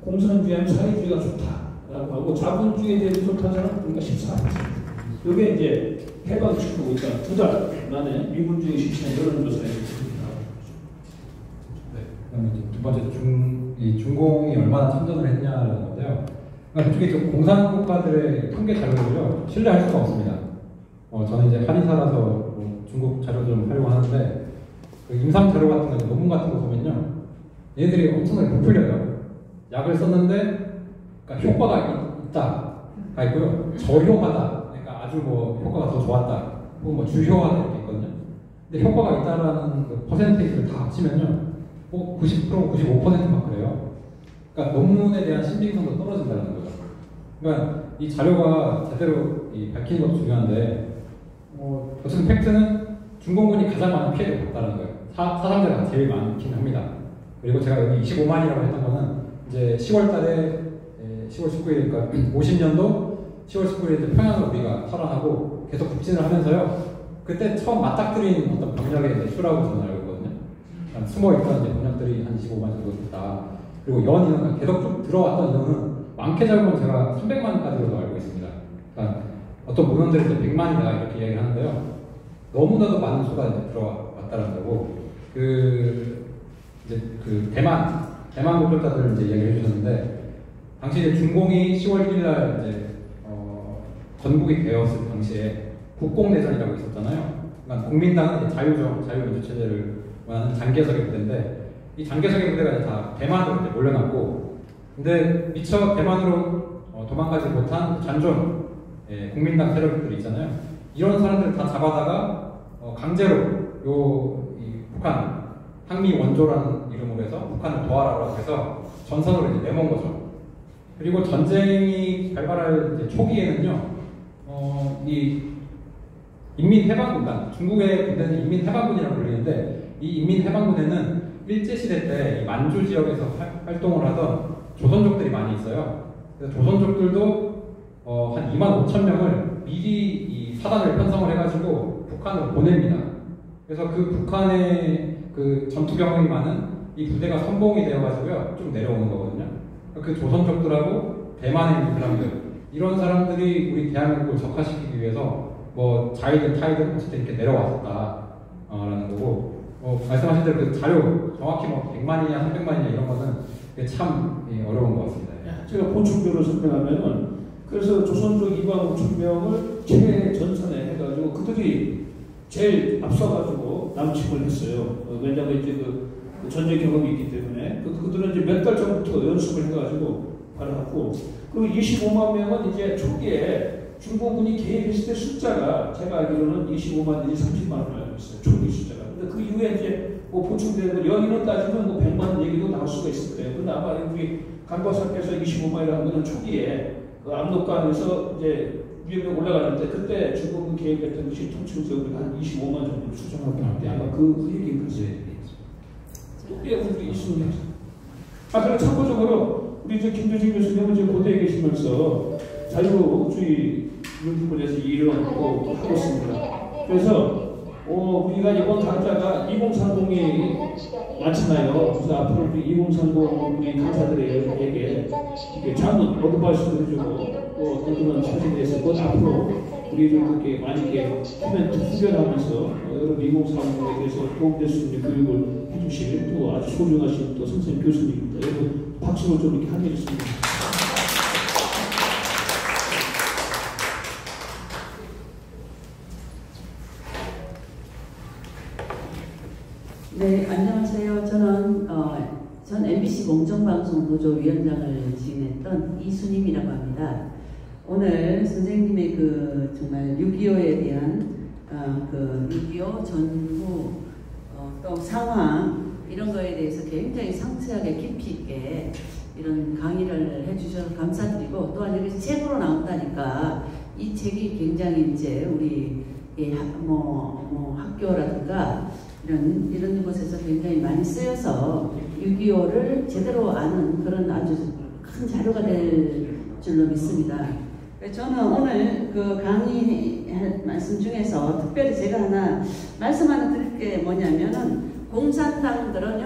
공산주의하면 사회주의가 좋다라고 하고 자본주의에 대해서 좋다는 사람은 그러니까 14%. 이게 이제 해방 직후 있다. 2달 만에 미군주의 실시한 여론조사에 그다음에 두 번째 중공이 얼마나 참전을 했냐는 건데요. 그러니까 솔직히 공산국가들의 통계 자료를요 신뢰할 수가 없습니다. 저는 이제 한의사라서 뭐 중국 자료 좀 활용하는데 그 임상 자료 같은 거, 논문 같은 거 보면요, 얘들이 엄청나게 부풀려요. 약을 썼는데, 그러니까 효과가 있다가 있고요, 저효하다, 그러니까 아주 뭐 효과가 더 좋았다, 혹은 뭐 주효하다 이렇게 있거든요. 근데 효과가 있다라는 그 퍼센테이지를 다 합치면요, 90%, 95%막 그래요. 그러니까 논문에 대한 신빙성도 떨어진다는 거죠. 그러니까 이 자료가 제대로 밝히는 것도 중요한데, 어쨌든 팩트는 중공군이 가장 많은 피해를 봤다는 거예요. 사상자가 제일 많긴 합니다. 그리고 제가 여기 25만이라고 했던 거는 이제 10월 달에 10월 19일, 그러니까 50년도 10월 19일에 평양으로 우리가 탈환하고 계속 북진을 하면서요, 그때 처음 맞닥뜨린 어떤 병력의 수라고 저는 알고 있거든요. 숨어있던 이제 병력들이 한 25만 정도 됐다. 그리고 연 인원, 계속 쭉 들어왔던 인원은 많게 잡으면 제가 300만까지로도 알고 있습니다. 그러니까 어떤 문헌들이 이제 100만이다 이렇게 이야기를 하는데요, 너무나도 많은 수가 이제 들어왔다는 거고, 이제 대만 목격자들을 이제 이야기를 해주셨는데, 당시 이제 중공이 10월 1일 날 이제 건국이 되었을 당시에 국공내전이라고 있었잖아요. 그러니까 국민당은 이제 자유민주체제를 원하는 장개석의 부대인데, 이 장개석의 부대가 이제 다 대만으로 이제 몰려났고, 근데 미처 대만으로 도망가지 못한 잔존 국민당 세력들이 있잖아요. 이런 사람들을 다 잡아다가 강제로 북한 항미 원조라는 이름으로 해서 북한을 도와라고 해서 전선으로 이제 내몬 거죠. 그리고 전쟁이 발발할 이제 초기에는요, 이 인민해방군단, 중국의 군대는 인민해방군이라고 불리는데, 이 인민해방군에는 일제시대 때 이 만주 지역에서 활동을 하던 조선족들이 많이 있어요. 그래서 조선족들도 한 2만 5천 명을 미리 이 사단을 편성을 해가지고 북한으로 보냅니다. 그래서 그 북한의 그 전투 경험이 많은 이 부대가 선봉이 되어가지고요 좀 내려오는 거거든요. 그 조선족들하고 대만에 있는 사람들 이런 사람들이 우리 대한민국을 적화시키기 위해서 뭐 자이든 타이든 어쨌든 이렇게 내려왔었다라는 거고 말씀하신 대로 그 자료 정확히 뭐 100만이냐 300만이냐 이런 거는 참 어려운 것 같습니다. 제가 보충표로 설명하면은 그래서 조선족 이방 5,000명을 최전선에 해가지고 그들이 제일 앞서가지고 남침을 했어요. 왜냐하면 이제 그 전쟁 경험이 있기 때문에 그들은 이제 몇 달 전부터 연습을 해가지고 받아갖고 그리고 25만 명은 이제 초기에 중공군이 개입했을 때 숫자가 제가 알기로는 25만 내지 30만으로 알고 있어요. 초기 숫자가. 근데 그 이후에 이제 뭐 보충되는 연인원 따지면 뭐 100만 얘기도 나올 수가 있을 거예요. 근데 아마 우리 간과사께서 25만이라는 거는 초기에 그 압록강에서 이제 위에 올라가는데 그때 중공군 개입했던 것이 통칭적으로 한 25만 정도 추정하고 있는데 아마 그 얘기인 거지. 예, 우리 이수님. 그리고 참고적으로 우리 이제 김조진 교수님은 이제 고대에 계시면서 자유주의 부분에서 일을 하고 있습니다. 그래서 우리가 이번 강좌가 2030이 많잖아요. 그래서 앞으로 우리 2030 우리 강사들에게 자문 어드바이스도 해주고 또 그런 사실에 대해서 곧 앞으로 우리를 그렇게 많이 코멘트 후견하면서 여러분 2030에 대해서 도움될 수 있는 교육을 해주실 또 아주 소중하신 또 선생님 교수님입니다. 여러분 박수로 좀 이렇게 함께했습니다. 네, 안녕하세요. 저는 전 MBC 공정방송 노조위원장을 지냈던 이순임이라고 합니다. 오늘 선생님의 그 정말 6.25에 대한 그 6.25 전후 또 상황 이런 거에 대해서 굉장히 상세하게 깊이 있게 이런 강의를 해주셔서 감사드리고 또한 여기 책으로 나온다니까 이 책이 굉장히 이제 우리 학교라든가 이런 곳에서 굉장히 많이 쓰여서 6.25를 제대로 아는 그런 아주 큰 자료가 될 줄로 믿습니다. 저는 오늘 그 강의 말씀 중에서 특별히 제가 하나 말씀 하나 드릴 게 뭐냐면은 공산당들은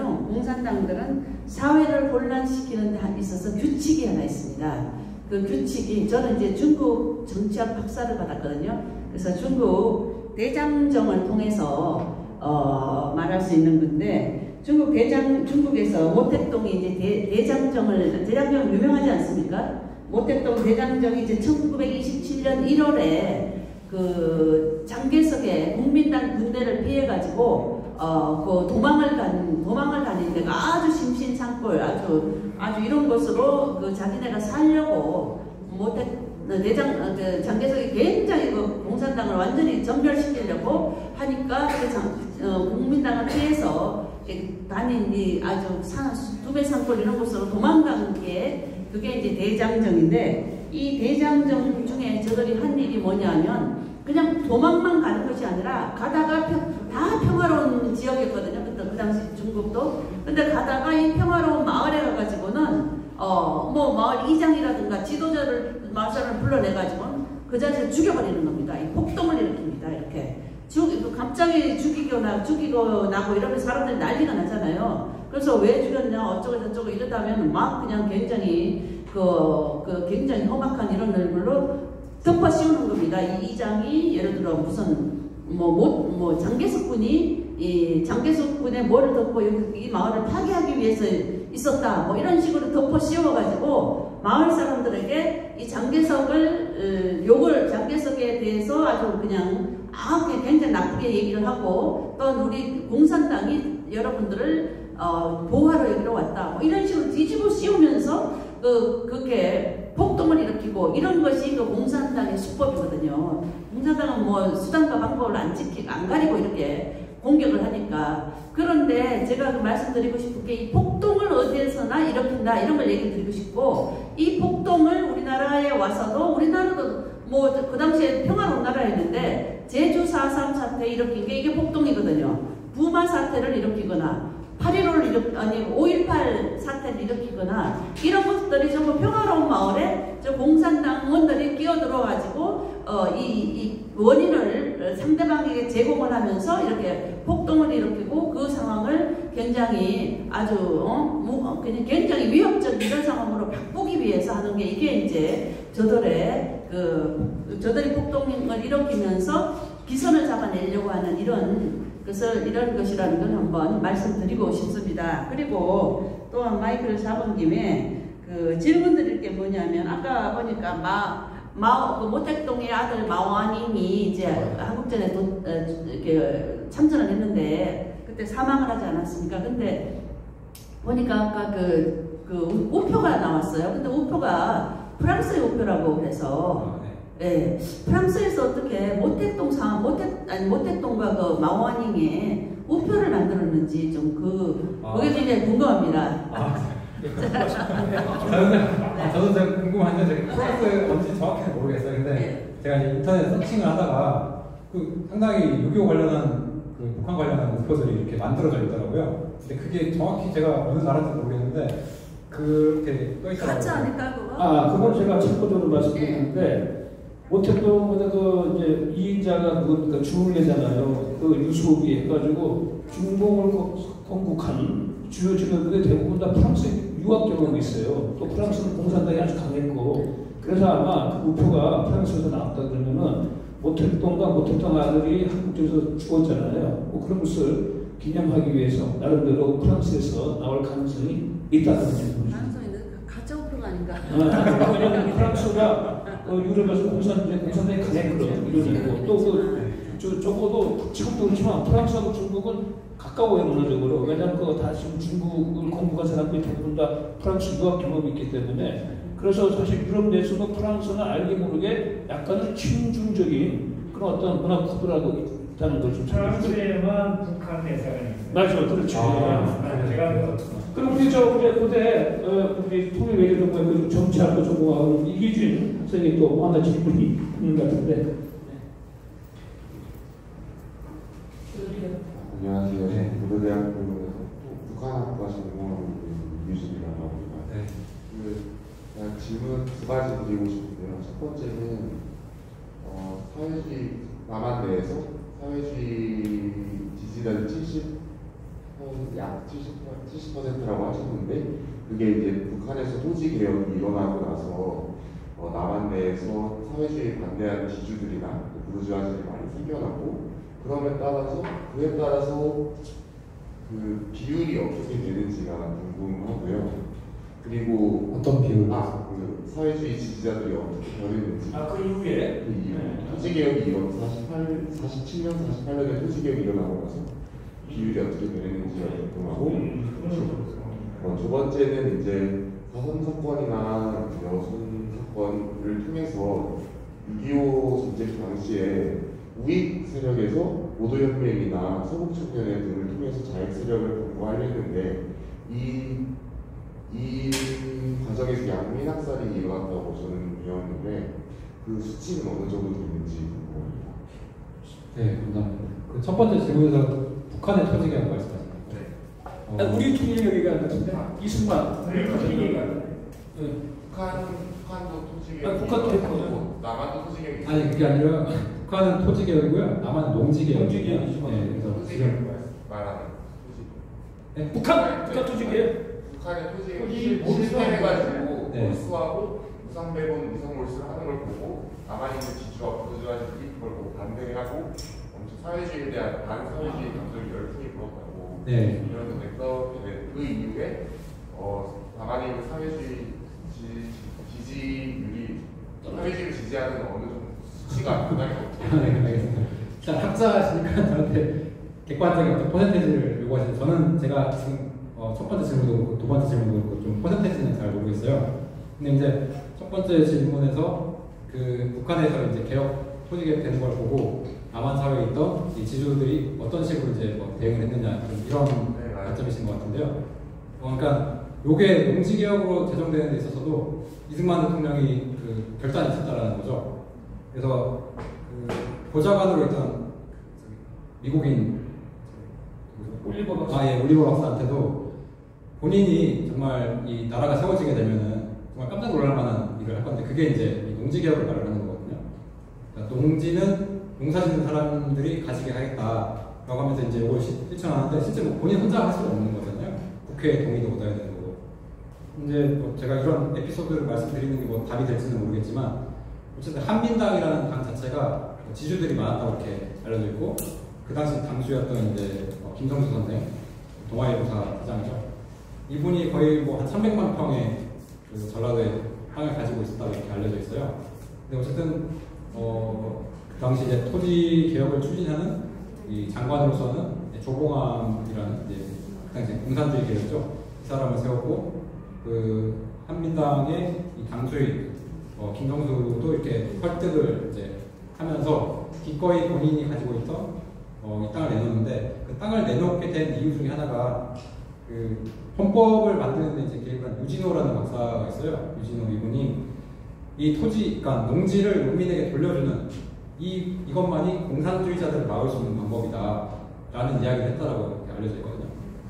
사회를 혼란시키는 데 있어서 규칙이 하나 있습니다. 그 규칙이 저는 이제 중국 정치학 박사를 받았거든요. 그래서 중국 대장정을 통해서 말할 수 있는 건데 중국에서 모택동이 이제 대장정 유명하지 않습니까? 모택동 대장정이 이제 1927년 1월에 그 장개석의 국민당 군대를 피해가지고 그 도망을 다닌 데가 아주 심신창골 아주 이런 것으로 그 자기네가 살려고 장개석이 굉장히 그 공산당을 완전히 전멸시키려고 하니까 국민당을 피해서 다닌 아주 두배산골 이런 곳으로 도망간 게 그게 이제 대장정인데 이 대장정 중에 저들이 한 일이 뭐냐면 그냥 도망만 가는 것이 아니라 가다가 다 평화로운 지역이었거든요. 그 당시 중국도. 근데 가다가 이 평화로운 마을에 가가지고는 마을 이장이라든가 지도자를 마을사람을 불러내가지고는 그 자리에서 죽여버리는 겁니다. 이 폭동을 일으킵니다. 이렇게. 갑자기 죽이고 나고 이러면 사람들이 난리가 나잖아요. 그래서 왜 죽였냐 어쩌고 저쩌고 이러다면 막 그냥 굉장히 굉장히 험악한 이런 얼굴로 덮어 씌우는 겁니다. 이 이장이 예를 들어 무슨 장개석군의 뭐를 덮고 이 마을을 파괴하기 위해서 있었다 뭐 이런 식으로 덮어 씌워가지고 마을 사람들에게 이 장개석에 대해서 아주 그냥 굉장히 나쁘게 얘기를 하고 또 우리 공산당이 여러분들을 보호하러 여기로 왔다 뭐 이런 식으로 뒤집어 씌우면서 그게 폭동을 일으키고 이런 것이 그 공산당의 수법이거든요. 공산당은 뭐 수단과 방법을 안 가리고 이렇게 공격을 하니까. 그런데 제가 말씀드리고 싶은 게 이 폭동을 어디에서나 일으킨다 이런 걸 얘기 드리고 싶고 이 폭동을 우리나라에 와서도 우리나라도 그 당시에 평화로운 나라였는데 제주 4.3 사태 일으킨 게 이게 폭동이거든요. 부마 사태를 일으키거나 5.18 사태를 일으키거나 이런 것들이 전부 평화로운 마을에 공산당원들이 끼어들어가지고 이 원인을 상대방에게 제공을 하면서 이렇게 폭동을 일으키고 그 상황을 굉장히 아주 그냥 굉장히 위협적 이런 상황으로 바꾸기 위해서 하는 게 이게 이제 저들이 폭동을 일으키면서 기선을 잡아내려고 하는 이런 것이라는 걸 한번 말씀드리고 싶습니다. 그리고 또한 마이크를 잡은 김에 그 질문 드릴 게 뭐냐면 아까 보니까 모택동의 아들 마오아님이 이제 한국전에 참전을 했는데 그때 사망을 하지 않았습니까? 근데 보니까 아까 그 우표가 나왔어요. 근데 우표가 프랑스의 우표라고 해서 예, 프랑스에서 어떻게 모택동과 그 마오아닝의 우표를 만들었는지 좀 그게 굉장히 궁금합니다. 저도 궁금한데 제가 프랑스에 뭔지 정확히는 모르겠어요. 근데 제가 이제 인터넷 서칭을 하다가 상당히 유교 관련한 북한 관련한 우표들이 이렇게 만들어져 있더라고요. 근데 그게 정확히 제가 어느 나라인지 모르겠는데 그렇게 떠 있더라고요. 가짜 아닐까 그거? 그건 제가 참고적으로 말씀드리는데 모택동보다 이제 이인자가 그 중흥래잖아요. 그 유소비 해가지고 중공을 건국한 주요 직업들이 대부분 다 프랑스에 유학 경험이 있어요. 또 프랑스는 공산당이 아주 강했고 그래서 아마 그 우표가 프랑스에서 나왔다 그러면은 모택동과 모택동 아들이 한국에서 죽었잖아요. 그런 것을 기념하기 위해서 나름대로 프랑스에서 나올 가능성이 있다는 거죠. 가능성이 있는 가짜 우표가 아닌가? 왜냐하면 프랑스가 유럽에서 공산당이 강했거든 이런 또 적어도 지금도 그렇지만 프랑스하고 중국은 가까워요 문화적으로. 왜냐하면 다 지금 중국을 공부한 사람들이 대부분 다 프랑스 유학 경험이 있기 때문에 그래서 사실 유럽 내에서도 프랑스는 알게 모르게 약간은 친중적인 그런 어떤 문화 코드라도 있다는 걸 좀 프랑스에만 북한 대사관이 있어요. 맞죠, 그렇죠. 제가 그럼 우리 고대 우리 통일외교정보에 정치학과 전공하는 이기준 학생이 또 하나 질문이 있는 것 같은데. 안녕하세요. 고려대학교에서 북한학과 전공하고 있는 이기준이라고 합니다. 제가 질문 두 가지 드리고 싶은데요. 첫 번째는 사회주의 남한 내에서 사회주의 지지율 약 70%라고 하셨는데 그게 이제 북한에서 토지 개혁이 일어나고 나서 남한 내에서 사회주의 반대하는 지주들이나 부르주아들이 많이 생겨나고 그에 따라서 그 비율이 어떻게 되는지가 궁금하고요. 그리고 어떤 비율? 그 사회주의 지지자들이 어떻게 변했는지. 그 이후에 토지개혁이 47년, 48년에 토지개혁이 일어나고 나서 비율이 어떻게 변했는지가 궁금하고. 두 번째는 이제 사선 사건이나 여순 사건을 통해서 6.25 전쟁 당시에 우익 세력에서 노도혁명이나 서북청년회 등을 통해서 자익 세력을 공부하려는데 이 과정에서 양민 학살이 일어났다고 저는 배웠는데 그 수치는 어느 정도 되는지 궁금합니다. 네, 감사합니다. 그 첫 번째 질문에서 북한의 토지개혁 말씀하신 거죠? 우리 통일력 얘기하는 것 같은데 이승만 북한도 토지개혁 북한도 했고 남한도 토지개혁이 아니 그게 아니라 북한은 토지개혁이고요. 남한은 농지개혁이죠. 네, 그래서 토지개혁 말하는 네? 북한 토지개혁 북한의 토지개혁이 몰수해가지고 네. 몰수하고 무상배분, 무상몰수를 하는 걸 보고 남한에 있는 지주와 부주아들이 그걸 보고 반대하고 엄청 사회주의에 대한 반사회주의 감정이 열풍이 불었다고 이러는데 그 이후에 남한에 있는 사회주의 지지율이 사회주의를 지지하는 어느 정도 수치가 굉장히 네, 알겠습니다. 일단 학자시니까 저한테 객관적인 어떤 퍼센테이지를 요구하시는데 저는 제가 지금 첫 번째 질문도 그렇고 두 번째 질문도 그렇고 좀 퍼센테이지는 잘 모르겠어요. 근데 이제 첫 번째 질문에서 그 북한에서 이제 토지개혁 되는 걸 보고 남한 사회에 있던 이 지주들이 어떤 식으로 이제 대응을 했느냐 이런 관점이신 것 같은데요. 그러니까 요게 농지개혁으로 제정되는 데 있어서도 이승만 대통령이 그 결단이 있었다라는 거죠. 그래서 그 보좌관으로 있던 미국인 올리버 박사한테도 본인이 정말 이 나라가 세워지게 되면은 정말 깜짝 놀랄 만한 일을 할 건데 그게 이제 농지개혁을 말을 하는 거거든요. 그러니까 농지는 농사 짓는 사람들이 가지게 하겠다. 하면서 이제 이걸 실천하는데 실제 뭐 본인 혼자 할 수가 없는 거잖아요. 국회 동의도 얻어야 되는 거고. 이제 뭐 제가 이런 에피소드를 말씀드리는 게 뭐 답이 될지는 모르겠지만 어쨌든 한민당이라는 당 자체가 지주들이 많았다고 이렇게 알려져 있고 그 당시 당수였던 이제 김성수 선생 동아일보사 사장이죠. 이분이 거의 뭐 한 300만 평의 그 전라도에 땅을 가지고 있었다고 이렇게 알려져 있어요. 근데 어쨌든 그 당시 이제 토지 개혁을 추진하는 이 장관으로서는 조봉암이라는 이제 그 당시 공산주의 개혁이죠. 그 사람을 세웠고 그 한민당의 이 당수인 김정수도 이렇게 설득을 이제 하면서 기꺼이 본인이 가지고 있던 이 땅을 내놓는데 그 땅을 내놓게 된 이유 중에 하나가 그 헌법을 만드는데 이제 개입한 유진호라는 박사가 있어요. 유진호 이분이 이 토지, 그러니까 농지를 농민에게 돌려주는 이것만이 공산주의자들을 막을 수 있는 방법이다라는 이야기를 했다라고 이렇게 알려져 있거든요.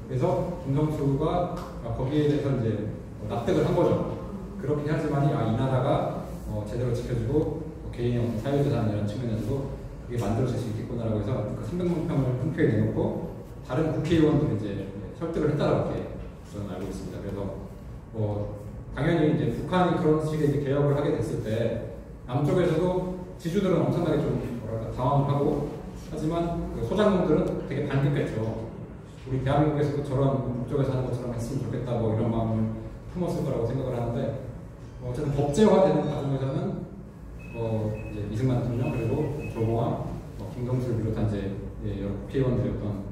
그래서 김정수가 거기에 대해서 이제 납득을 한 거죠. 그렇게 하지만이 이 나라가 제대로 지켜주고 개인의 어떤 사회재산 이런 측면에서도 그게 만들어질 수 있겠구나라고 해서 그 300만 평을 흔쾌히 내놓고 다른 국회의원들이 이제 설득을 했다라고 이렇게 저는 알고 있습니다. 그래서 당연히 이제 북한이 그런 식의 이제 개혁을 하게 됐을 때 남쪽에서도 지주들은 엄청나게 좀 뭐랄까 당황을 하고 하지만 그 소장농들은 되게 반격했죠. 우리 대한민국에서도 저런 북쪽에서 하는 것처럼 했으면 좋겠다 뭐 이런 마음을 품었을 거라고 생각을 하는데 어쨌든 법제화되는 과정에서는 이제 이승만 대통령 그리고 조봉암, 김경수를 비롯한 이제 여러 국회의원들의 어떤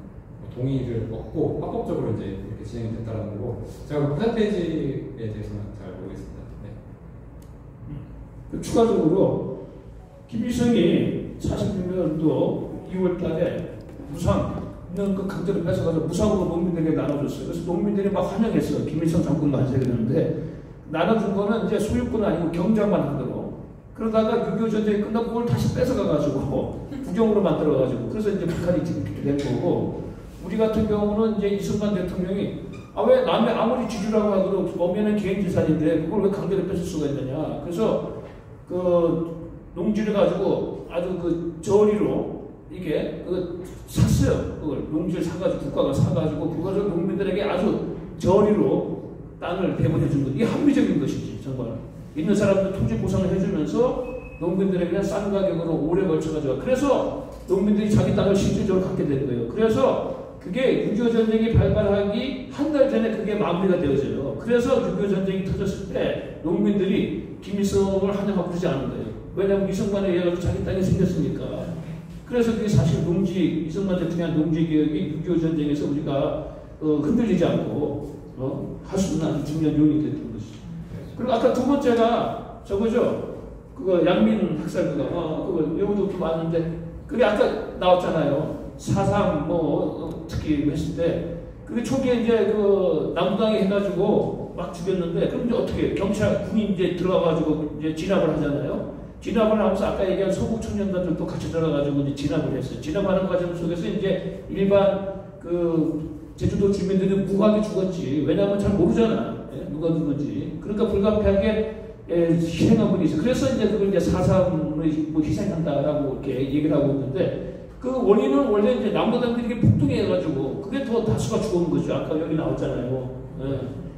동의를 얻고 합법적으로 이제 이렇게 진행이 됐다는 거고 제가 그 퍼센테이지에 대해서는 잘 모르겠습니다. 네. 추가적으로 김일성이 46년도 2월달에 무상은 그 강제로 뺏어가서 무상으로 농민들에게 나눠줬어요. 그래서 농민들이 막 환영했어요. 김일성 장군 만세가 되는데 나눠준 거는 이제 소유권 아니고 경장만 하더라고. 그러다가 6.25 전쟁이 끝나고 그걸 다시 뺏어가가지고 국영으로 만들어가지고 그래서 이제 북한이 지금 된 거고 우리 같은 경우는 이제 이승만 대통령이 왜 남의 아무리 지주라고 하더라도 엄연한 개인 재산인데 그걸 왜 강제로 뺏을 수가 있느냐. 그래서 그 농지를 가지고 아주 그 저리로 이게 샀어요. 그걸 농지를 사가지고 국가가 사가지고 그것을 농민들에게 아주 저리로 땅을 배분해 준 것. 이게 합리적인 것이지 정말. 있는 사람들 토지 보상을 해주면서 농민들에게 그냥 싼 가격으로 오래 걸쳐가지고 그래서 농민들이 자기 땅을 실질적으로 갖게 되는 거예요. 그래서 그게 6.25 전쟁이 발발하기 한 달 전에 그게 마무리가 되어져요. 그래서 6.25 전쟁이 터졌을 때 농민들이 김일성을 환영하고 그러지 않은 거예요. 왜냐하면 이승만에 의해서 자기 땅이 생겼으니까. 그래서 그게 사실 이승만 대통령의 농지개혁이 6.25 전쟁에서 우리가 흔들리지 않고 할 수 있는 아주 중요한 요인이 됐던 것이죠. 그리고 아까 두 번째가 저거죠. 그거 양민 학살부가 그거 외우도 좀 왔는데 그게 아까 나왔잖아요. 4.3 특히 했을 때 그게 초기에 이제 그 남부당이 해가지고 막 죽였는데 그럼 이제 어떻게 경찰 군이 이제 들어가가지고 이제 진압을 하잖아요. 진압을 하면서 아까 얘기한 소국 청년단들도 같이 들어가가지고 이제 진압을 했어요. 진압하는 과정 속에서 이제 일반 그 제주도 주민들은 무하게 죽었지. 왜냐하면 잘 모르잖아. 누가 누군지. 그러니까 불가피하게 희생한 분이 있어요. 그래서 이제 그걸 이제 4.3을 희생한다라고 이렇게 얘기를 하고 있는데 그 원인은 원래 이제 남부당들이 폭동해가지고 그게 더 다수가 죽은 거죠. 아까 여기 나왔잖아요.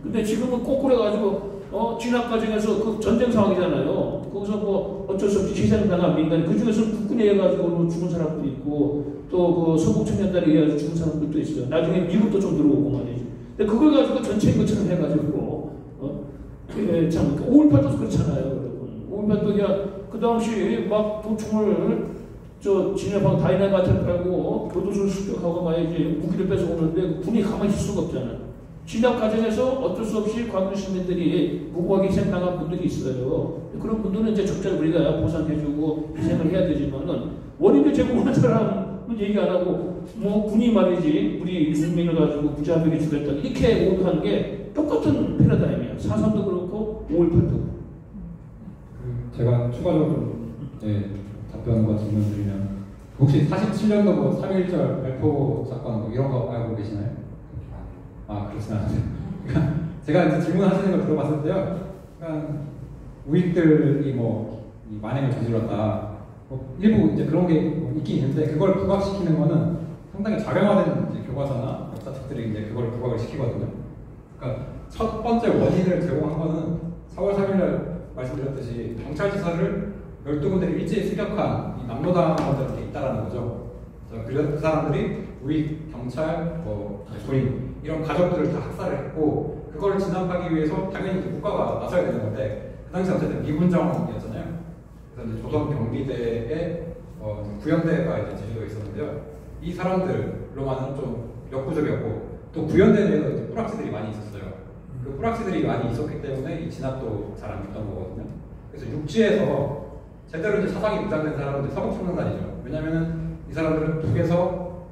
근데 지금은 꼬꾸려가지고 진압 과정에서 그 전쟁 상황이잖아요. 거기서 뭐 어쩔 수 없이 희생당한 민간이 그 중에서 국군에 의해가지고 죽은 사람도 있고 또 그 서북 청년단에 의해서 죽은 사람들도 있어요. 나중에 미국도 좀 들어오고 말이지. 근데 그걸 가지고 전체인 것처럼 해가지고 참 5.18도 그렇잖아요, 여러분. 5.18도 그 당시 막 도청을 진압하고 다이나마이트를 깔고 교도소를 습격하고 말이지 무기를 뺏어오는데 군이 가만히 있을 수가 없잖아요. 진압 과정에서 어쩔 수 없이 광주 시민들이 무고하게 희생당한 분들이 있어요. 그런 분들은 이제 적절히 우리가 보상해주고 희생을 해야 되지만은 원인을 제공한 사람은 얘기 안 하고 군이 말이지 우리 국민을 가지고 무자비하게 죽였다 이렇게 오도한 게 똑같은 패러다임이에요. 4.3도 그렇고 5.18도. 제가 추가적으로 좀 답변과 질문드리면 혹시 47년도 뭐 3.1절 발포 사건 뭐 이런 거 알고 계시나요? 그렇진 않아요. 제가 이제 질문하시는 걸 들어봤을 때요. 우익들이 이 만행을 저질렀다. 일부 이제 그런 게 있긴 있는데 그걸 부각시키는 거는 상당히 자명화된 이제 교과서나 역사책들이 이제 그걸 부각을 시키거든요. 그러니까 첫 번째 원인을 제공한 거는 4월 3일날 말씀드렸듯이 경찰지사를 12군데를 일제히 습격한 이 남로당원들한테 있다라는 거죠. 그 사람들이 우리 경찰, 군인 이런 가족들을 다 학살을 했고 그걸 진압하기 위해서 당연히 국가가 나서야 되는 건데 그 당시 어쨌든 미군정이었잖아요. 그래서 이제 조선 경비대의 구연대가 이제 제주도에 있었는데요. 이 사람들로만은 좀 역부족이었고 또 구연대 내에도 이제 뿌락지들이 많이 있었어요. 그 뿌락지들이 많이 있었기 때문에 이 진압도 잘 안 됐던 거거든요. 그래서 육지에서 제대로 이제 사상이 무장된 사람은 서북청년단이죠. 왜냐면은 이 사람들은 북에서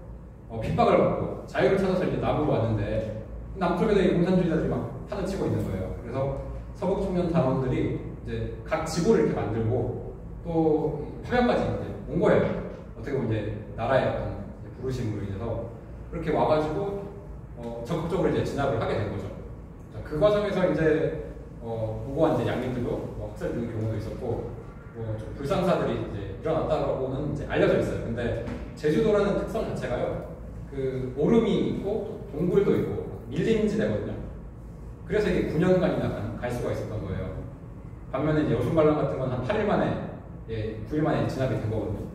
핍박을 받고 자유를 찾아서 이제 남으로 왔는데 남쪽에도 이 공산주의자들이 막 판을 치고 있는 거예요. 그래서 서북청년 단원들이 이제 각 지부를 이렇게 만들고 또 파병까지 이제 온 거예요. 어떻게 보면 이제 나라의 어떤 부르심으로 인해서 그렇게 와가지고 적극적으로 이제 진압을 하게 된 거죠. 자, 그 과정에서 이제 무고한 이제 양민들도 학살되는 경우도 있었고 좀 불상사들이 이제 일어났다고는 이제 알려져 있어요. 근데 제주도라는 특성 자체가요, 그 오름이 있고 동굴도 있고 밀림지대거든요. 그래서 이게 9년간이나 갈 수가 있었던 거예요. 반면에 이제 여순반란 같은 건 한 8일 만에, 9일 만에 진압이 된 거거든요.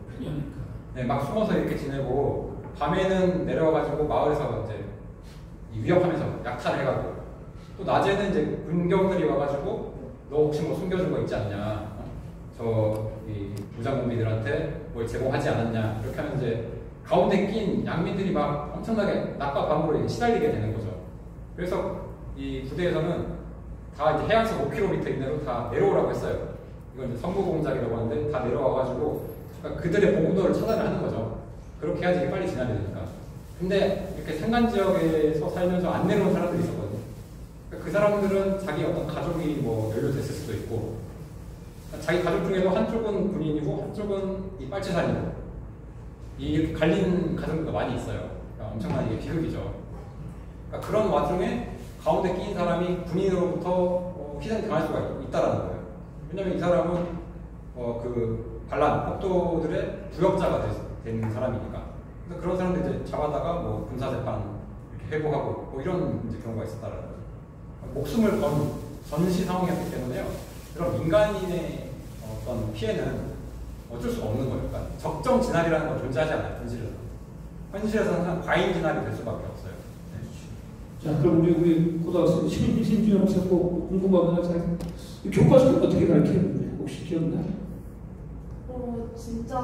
네, 막 숨어서 이렇게 지내고 밤에는 내려와가지고 마을에서 이제 위협하면서 약탈해가고 또 낮에는 이제 군경들이 와가지고 너 혹시 뭐 숨겨준 거 있지 않냐, 이 무장공비들한테 뭘 제공하지 않았냐 이렇게 하면 이제 가운데 낀 양민들이 막 엄청나게 낮과 밤으로 시달리게 되는 거죠. 그래서 이 부대에서는 다 이제 해안서 5km 이내로 다 내려오라고 했어요. 이건 이제 성부공작이라고 하는데 다 내려와가지고 그러니까 그들의 보급도를 차단을 하는 거죠. 그렇게 해야지 빨리 지나야 되니까. 근데 이렇게 산간 지역에서 살면서 안 내려온 사람들이 있었거든요. 그러니까 그 사람들은 자기 어떤 가족이 뭐 연루됐을 수도 있고, 자기 가족 중에도 한쪽은 군인이고 한쪽은 이 빨치산이고, 이렇게 갈린 가정들도 많이 있어요. 그러니까 엄청난 이게 비극이죠. 그러니까 그런 와중에 가운데 끼인 사람이 군인으로부터 희생당할 수가 있다라는 거예요. 왜냐면 이 사람은 그 반란 폭도들의 부역자가 된 사람이니까. 그래서 그런 사람들 이제 잡아다가 뭐 군사재판 이렇게 회부하고 뭐 이런 이제 경우가 있었다라는 거죠. 목숨을 건 전시 상황이었기 때문에요. 그런 민간인의 어떤 피해는 어쩔 수가 없는 거예요. 그러니까 적정 진압이라는 건 존재하지 않아요. 현실에서는 항상 과잉 진압이 될 수밖에 없어요. 네. 자, 그럼 우리 고등학생 신주영 학생 꼭 궁금한 학생 교과서를 어떻게 가르치는지 혹시 기억나요? 진짜